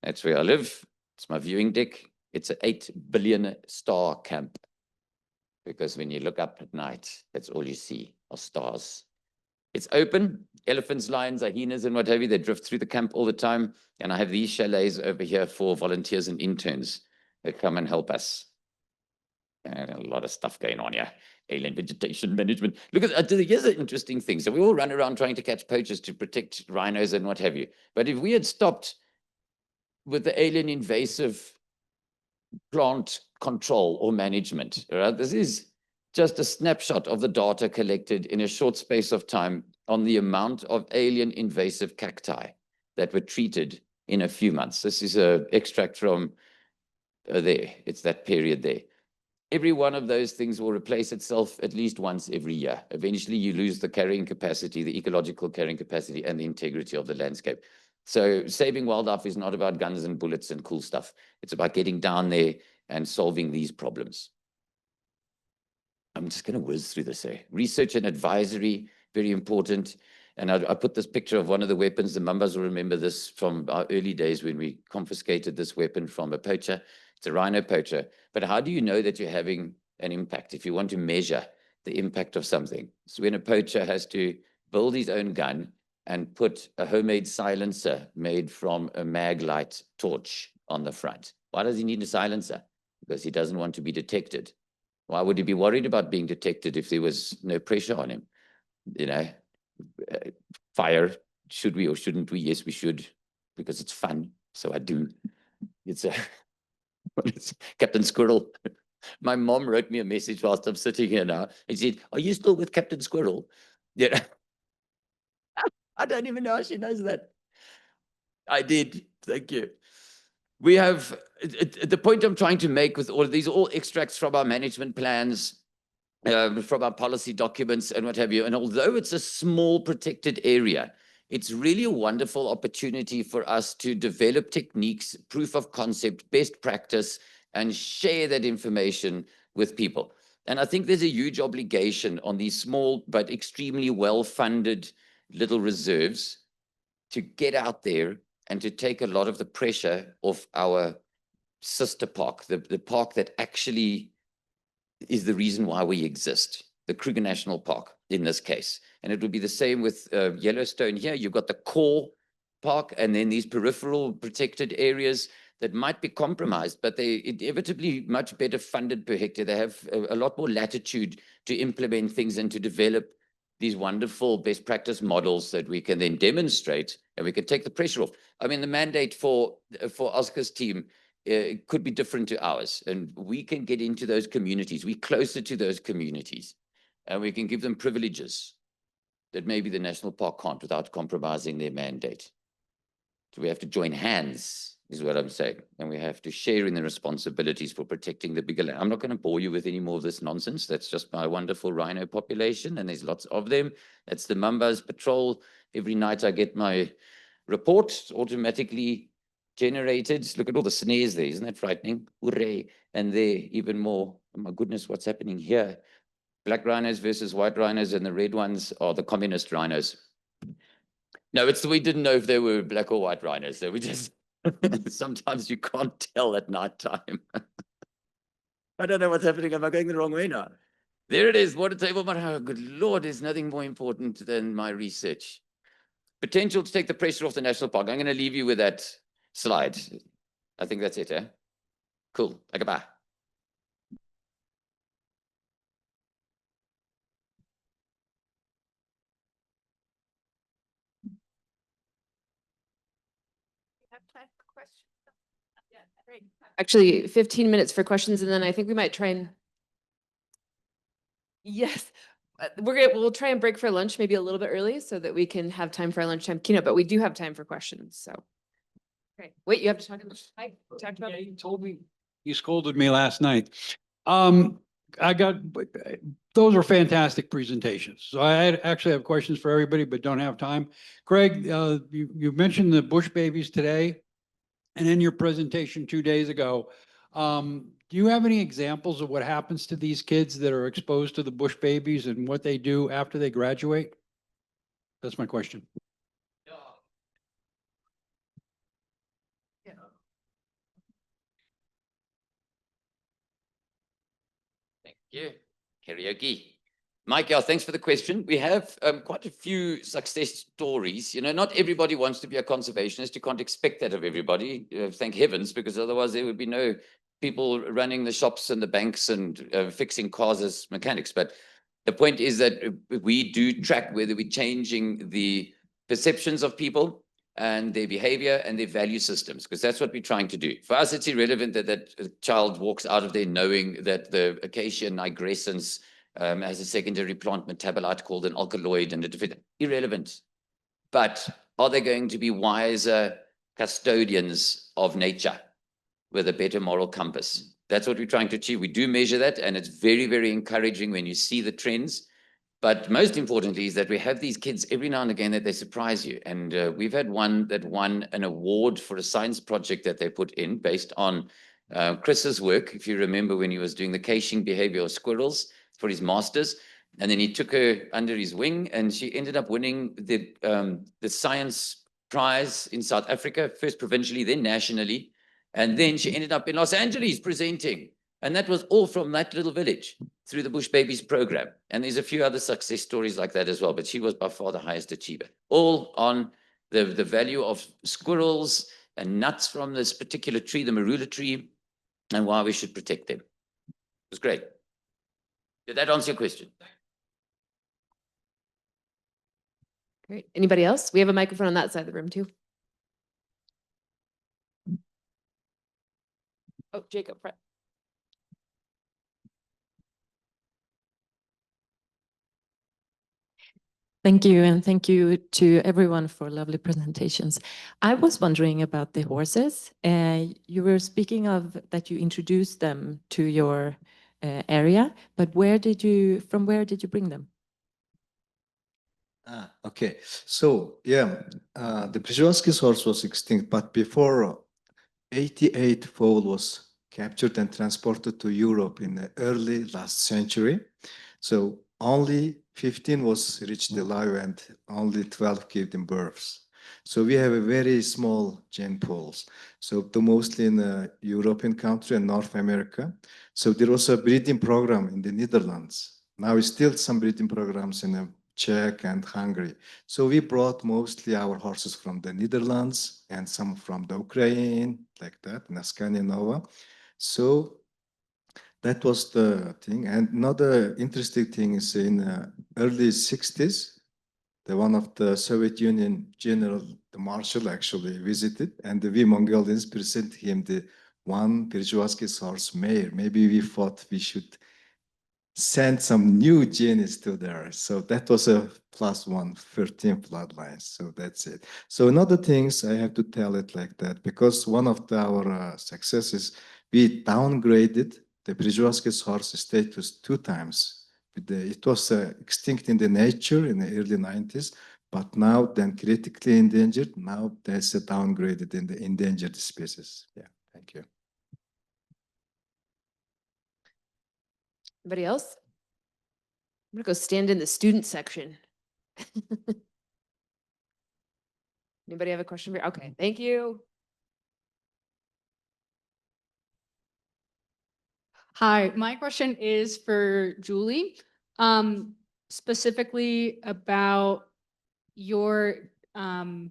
That's where I live. It's my viewing deck. It's an 8 billion star camp. Because when you look up at night, that's all you see are stars. It's open. Elephants, lions, hyenas, and what have you, they drift through the camp all the time. And I have these chalets over here for volunteers and interns that come and help us. And a lot of stuff going on here. Alien vegetation management. Look at here's an interesting thing. So we all run around trying to catch poachers to protect rhinos and what have you. But if we had stopped with the alien invasive plant control or management, right? This is just a snapshot of the data collected in a short space of time on the amount of alien invasive cacti that were treated in a few months. This is an extract from there. It's that period there. Every one of those things will replace itself at least once every year. Eventually, you lose the carrying capacity, the ecological carrying capacity, and the integrity of the landscape. So saving wildlife is not about guns and bullets and cool stuff. It's about getting down there and solving these problems. I'm just going to whiz through this. Research and advisory, very important. And I put this picture of one of the weapons. The Mambas will remember this from our early days when we confiscated this weapon from a poacher. It's a rhino poacher. But how do you know that you're having an impact if you want to measure the impact of something? So when a poacher has to build his own gun and put a homemade silencer made from a mag light torch on the front. Why does he need a silencer? Because he doesn't want to be detected. Why would he be worried about being detected if there was no pressure on him? You know, fire, should we or shouldn't we? Yes, we should, because it's fun. So I do. It's Captain Squirrel. My mom wrote me a message whilst I'm sitting here now. She said, "Are you still with Captain Squirrel?" Yeah. I don't even know how she knows that. I did. Thank you. We have the point I'm trying to make with all of these, all extracts from our management plans, from our policy documents and what have you. And although it's a small protected area, it's really a wonderful opportunity for us to develop techniques, proof of concept, best practice, and share that information with people. And I think there's a huge obligation on these small but extremely well-funded little reserves to get out there and to take a lot of the pressure off our sister park, the park that actually is the reason why we exist, the Kruger National Park in this case. And it would be the same with Yellowstone here. You've got the core park and then these peripheral protected areas that might be compromised, but they inevitably much better funded per hectare. They have a lot more latitude to implement things and to develop these wonderful best practice models that we can then demonstrate and we can take the pressure off. I mean, the mandate for Oscar's team it could be different to ours, and we can get into those communities. We're closer to those communities, and we can give them privileges that maybe the national park can't without compromising their mandate. So we have to join hands, is what I'm saying, and we have to share in the responsibilities for protecting the bigger land. I'm not going to bore you with any more of this nonsense. That's just my wonderful rhino population, and there's lots of them. That's the Mambas patrol. Every night I get my report automatically generated. Look at all the snares there. Isn't that frightening? Hooray. And there, even more. Oh my goodness, what's happening here? Black rhinos versus white rhinos, and the red ones are the communist rhinos. No, we didn't know if they were black or white rhinos. So we just, sometimes you can't tell at night time. I don't know what's happening. Am I going the wrong way now? There it is, water table. But oh, good Lord, there's nothing more important than my research. Potential to take the pressure off the national park. I'm going to leave you with that slide. I think that's it, eh? Cool. Okay, bye. Actually, 15 minutes for questions, and then I think we might try and. Yes, we'll try and break for lunch maybe a little bit early so that we can have time for our lunchtime keynote, but we do have time for questions, so. Okay, wait, you have to talk about, talked about. Yeah, you told me, you scolded me last night. Those are fantastic presentations. So I actually have questions for everybody, but don't have time. Craig, you mentioned the bush babies today and in your presentation 2 days ago. Do you have any examples of what happens to these kids that are exposed to the bush babies and what they do after they graduate? That's my question. Thank you. Karaoke. Mike, yeah, thanks for the question. We have quite a few success stories. You know, not everybody wants to be a conservationist. You can't expect that of everybody, thank heavens, because otherwise there would be no people running the shops and the banks and fixing cars as mechanics. But the point is that we do track whether we're changing the perceptions of people and their behavior and their value systems, because that's what we're trying to do. For us, it's irrelevant that a child walks out of there knowing that the acacia nigrescens has a secondary plant metabolite called an alkaloid and a different, irrelevant. But are they going to be wiser custodians of nature with a better moral compass? That's what we're trying to achieve. We do measure that, and it's very, very encouraging when you see the trends. But most importantly is that we have these kids every now and again that they surprise you. And we've had one that won an award for a science project that they put in based on Chris's work. If you remember when he was doing the caching behavior of squirrels for his master's, And then he took her under his wing, and she ended up winning the science prize in South Africa, first provincially, then nationally. And then she ended up in Los Angeles presenting. And that was all from that little village through the Bush Babies program. And there's a few other success stories like that as well, but she was by far the highest achiever, all on the value of squirrels and nuts from this particular tree, the marula tree, and why we should protect them. It was great. Did that answer your question? Great. Anybody else? We have a microphone on that side of the room too. Oh, Jacob, Fred. Thank you, and thank you to everyone for lovely presentations. I was wondering about the horses. You were speaking of that you introduced them to your area, but from where did you bring them? Okay. So yeah, the Przewalski's horse was extinct, but before 88 foal was captured and transported to Europe in the early last century. So only 15 was reached alive and only 12 gave them births. So we have a very small gene pools. So the mostly in the European country and North America. So there was a breeding program in the Netherlands. Now still some breeding programs in Czech and Hungary. So we brought mostly our horses from the Netherlands and some from the Ukraine, like that, in Scandinavia. So that was the thing. And another interesting thing is in early 60s, one of the Soviet Union general, the Marshal actually visited, and we Mongolians presented him the one Przewalski's horse mare. Maybe we thought we should send some new genes to there. So that was a +1, 13 bloodlines. So that's it. So another things I have to tell it like that, because one of our successes, we downgraded the Przewalski's horse status 2 times. It was extinct in the nature in the early 90s, but now then critically endangered. Now there's a downgraded in the endangered species. Yeah, thank you. Anybody else? I'm gonna go stand in the student section. Anybody have a question for? Okay, thank you. Hi, my question is for Julie, specifically about your, I'll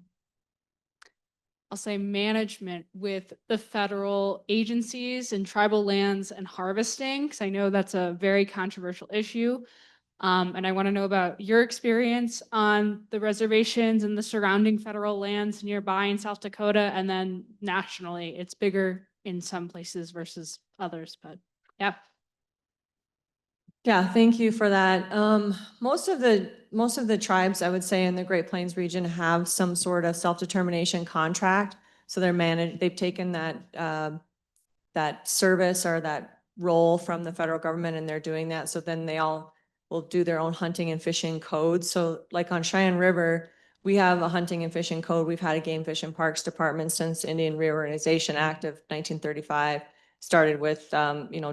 say management with the federal agencies and tribal lands and harvesting, because I know that's a very controversial issue. And I want to know about your experience on the reservations and the surrounding federal lands nearby in South Dakota, and then nationally. It's bigger in some places versus others, but yeah. Yeah, thank you for that. Most of the tribes, I would say, in the Great Plains region have some sort of self-determination contract. So they've taken that service or that role from the federal government, and they're doing that. So then they all will do their own hunting and fishing code. So like on Cheyenne River, we have a hunting and fishing code. We've had a Game Fish and Parks Department since Indian Reorganization Act of 1935 started with,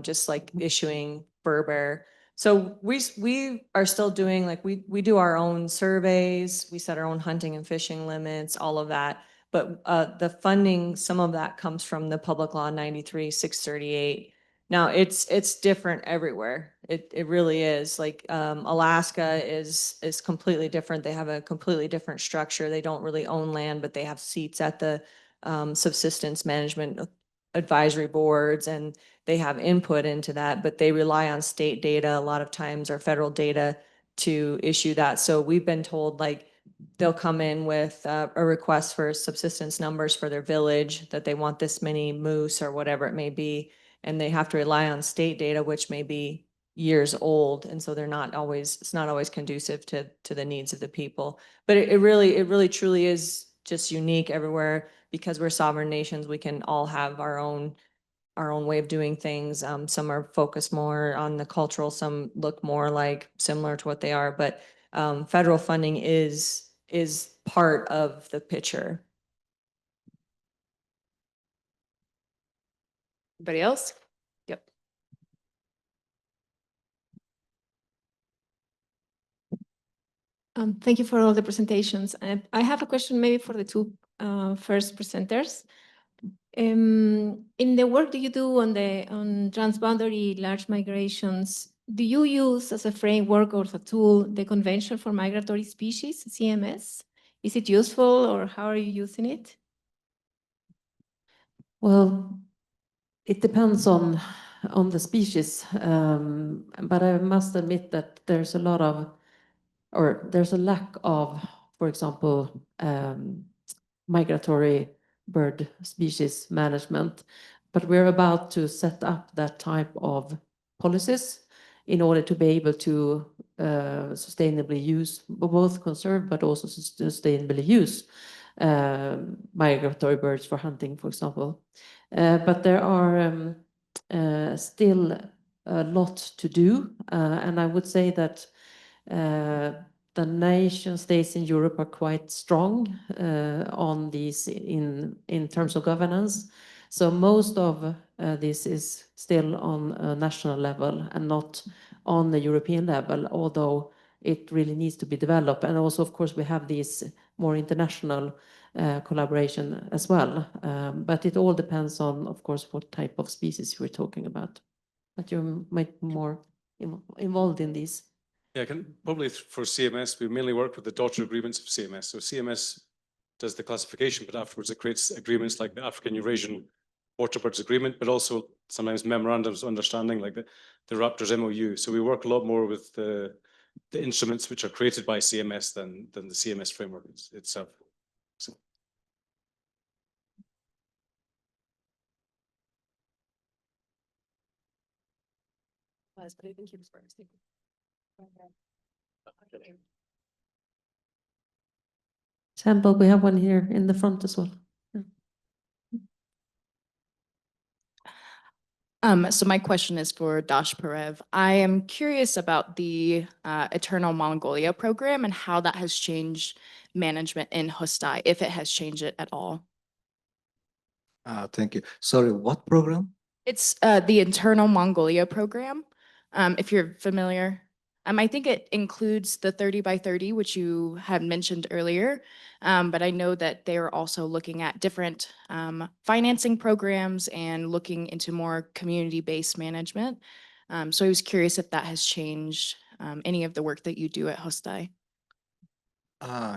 just like issuing fur bear. So we are still doing, like, we do our own surveys, we set our own hunting and fishing limits, all of that. But the funding, some of that comes from the Public Law 93, 638. Now it's different everywhere. It really is. Like Alaska is completely different. They have a completely different structure. They don't really own land, but they have seats at the subsistence management advisory boards, and they have input into that, but they rely on state data a lot of times, or federal data, to issue that. So we've been told, like, they'll come in with a request for subsistence numbers for their village, that they want this many moose or whatever it may be, and they have to rely on state data, which may be years old, and so it's not always conducive to the needs of the people. But it really truly is just unique everywhere, because we're sovereign nations. We can all have our own way of doing things. Some are focused more on the cultural, some look more like similar to what they are, but federal funding is part of the picture. Anybody else? Yep. Thank you for all the presentations. I have a question maybe for the two first presenters. In the work that you do on transboundary large migrations, do you use as a framework or as a tool the Convention for Migratory Species, CMS? Is it useful or how are you using it? Well, it depends on the species, but I must admit that there's a lot of, or there's a lack of, for example, migratory bird species management. But we're about to set up that type of policies in order to be able to sustainably use, both conserve but also sustainably use migratory birds for hunting, for example. But there are still a lot to do, and I would say that the nation states in Europe are quite strong on these in terms of governance. So most of this is still on a national level and not on the European level, although it really needs to be developed. And also, of course, we have these more international collaboration as well. But it all depends on, of course, what type of species we're talking about. But you might be more involved in these. Yeah, probably for CMS, we mainly work with the daughter agreements of CMS. So CMS does the classification, but afterwards it creates agreements like the African Eurasian Waterbirds Agreement, but also sometimes memorandums of understanding like the Raptors MOU. So we work a lot more with the instruments which are created by CMS than the CMS framework itself. So. Temple, we have one here in the front as well. So my question is for Dash Parev. I am curious about the Eternal Mongolia program and how that has changed management in Hostai, if it has changed it at all. Thank you. Sorry, what program? It's the Eternal Mongolia program, if you're familiar. I think it includes the 30 by 30, which you had mentioned earlier, but I know that they are also looking at different financing programs and looking into more community-based management. So I was curious if that has changed any of the work that you do at Hostai.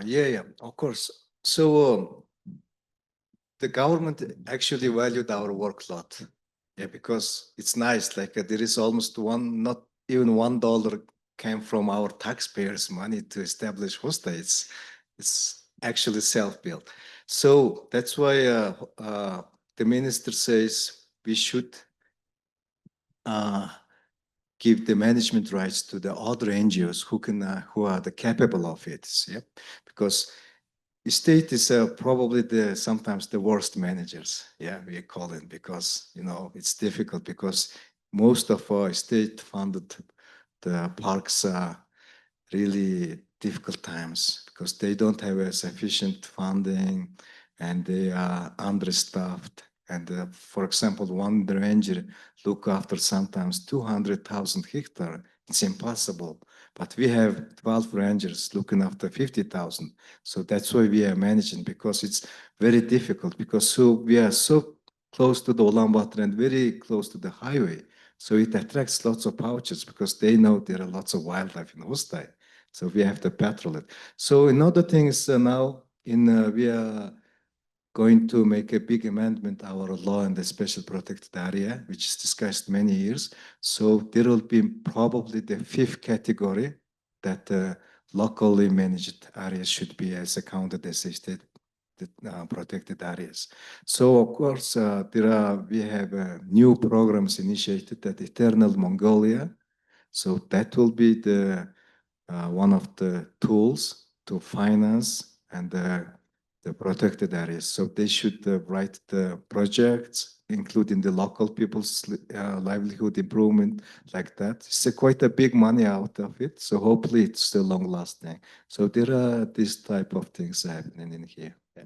Yeah, of course. So the government actually valued our work a lot. Yeah, because it's nice, like there is almost not even $1 came from our taxpayers' money to establish Hostai. It's actually self-built. So that's why the minister says we should give the management rights to the other NGOs who are capable of it. Yeah, because the state is probably sometimes the worst managers. Yeah, we call it, because it's difficult because most of our state-funded the parks are really difficult times because they don't have a sufficient funding and they are understaffed. And for example, one ranger look after sometimes 200,000 hectares. It's impossible. But we have 12 rangers looking after 50,000. So that's why we are managing, because it's very difficult, because we are so close to the Ulaanbaatar and very close to the highway. So it attracts lots of poachers because they know there are lots of wildlife in Hostai. So we have to patrol it. So another thing is now we are going to make a big amendment our law in the special protected area, which is discussed many years. So there will be probably the 5th category that locally managed areas should be as accounted as a state protected areas. So of course we have new programs initiated at Eternal Mongolia. So that will be the one of the tools to finance and the protected areas. So they should write the projects, including the local people's livelihood improvement, like that. It's quite a big money out of it. So hopefully it's still long lasting. So there are these type of things happening in here. Yeah.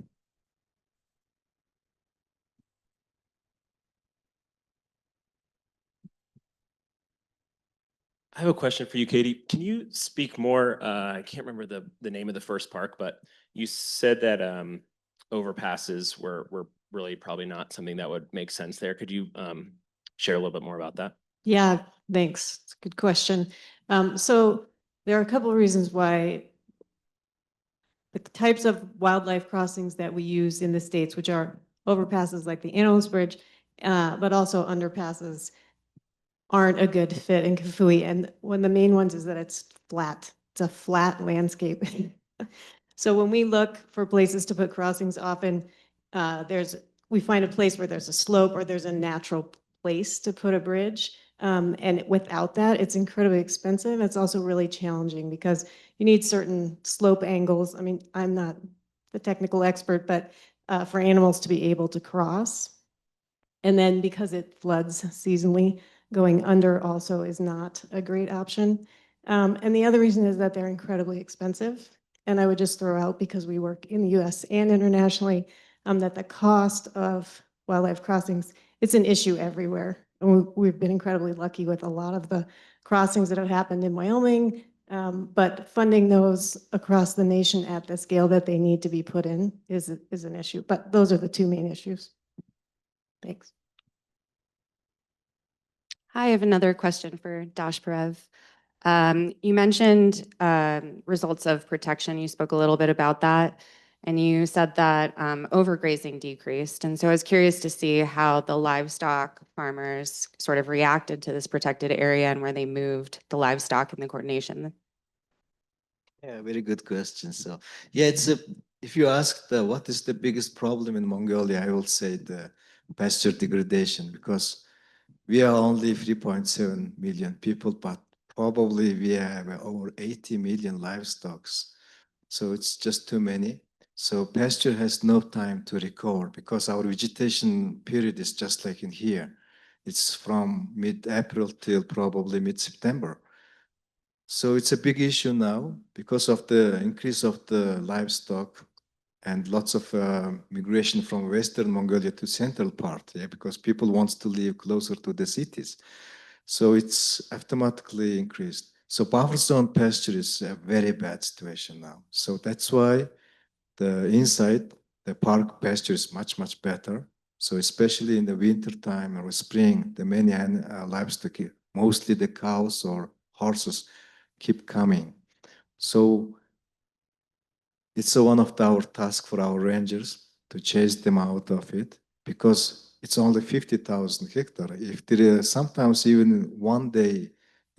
I have a question for you, Katie. Can you speak more? I can't remember the name of the first park, but you said that overpasses were really probably not something that would make sense there. Could you share a little bit more about that? Yeah, thanks. It's a good question. So there are a couple of reasons why the types of wildlife crossings that we use in the States, which are overpasses like the Annecoos Bridge, but also underpasses, aren't a good fit in Kafui. And one of the main ones is that it's flat. It's a flat landscape. So when we look for places to put crossings, often we find a place where there's a slope or there's a natural place to put a bridge. And without that, it's incredibly expensive. It's also really challenging because you need certain slope angles. I mean, I'm not the technical expert, but for animals to be able to cross. And then because it floods seasonally, going under also is not a great option. And the other reason is that they're incredibly expensive. And I would just throw out, because we work in the US and internationally, that the cost of wildlife crossings, it's an issue everywhere. And we've been incredibly lucky with a lot of the crossings that have happened in Wyoming, but funding those across the nation at the scale that they need to be put in is an issue. But those are the two main issues. Thanks. Hi, I have another question for Dashparev. You mentioned results of protection. You spoke a little bit about that, and you said that overgrazing decreased. And so I was curious to see how the livestock farmers sort of reacted to this protected area and where they moved the livestock and the coordination. Yeah, very good question. So yeah, if you ask what is the biggest problem in Mongolia, I will say the pasture degradation, because we are only 3.7 million people, but probably we have over 80 million livestock. So it's just too many. So pasture has no time to recover because our vegetation period is just like in here. It's from mid-April till probably mid-September. So it's a big issue now because of the increase of the livestock and lots of migration from Western Mongolia to central part, yeah, because people want to live closer to the cities. So it's automatically increased. So buffer zone pasture is a very bad situation now. So that's why the inside, the park pasture is much, much better. So especially in the winter time or spring, the many livestock, mostly the cows or horses, keep coming. So it's one of our tasks for our rangers to chase them out of it, because it's only 50,000 hectares. If there is sometimes even one day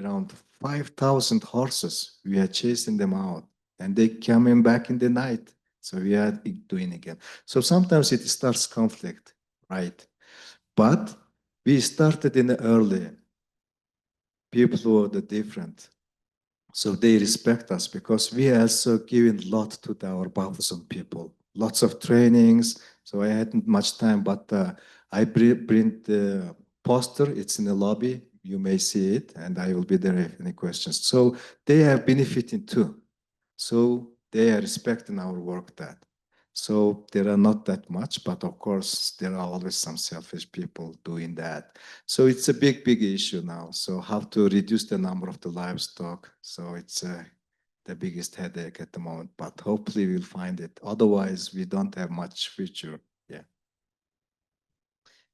around 5,000 horses, we are chasing them out and they coming back in the night. So we are doing again. So sometimes it starts conflict, right? But we started in the early. People were the different. So they respect us because we also given a lot to our buffer zone people, lots of trainings. So I hadn't much time, but I print the poster. It's in the lobby. You may see it, and I will be there if any questions. So they are benefiting too. So they are respecting our work that. So there are not that much, but of course there are always some selfish people doing that. So it's a big, big issue now. So how to reduce the number of the livestock. So it's the biggest headache at the moment, but hopefully we'll find it. Otherwise, we don't have much future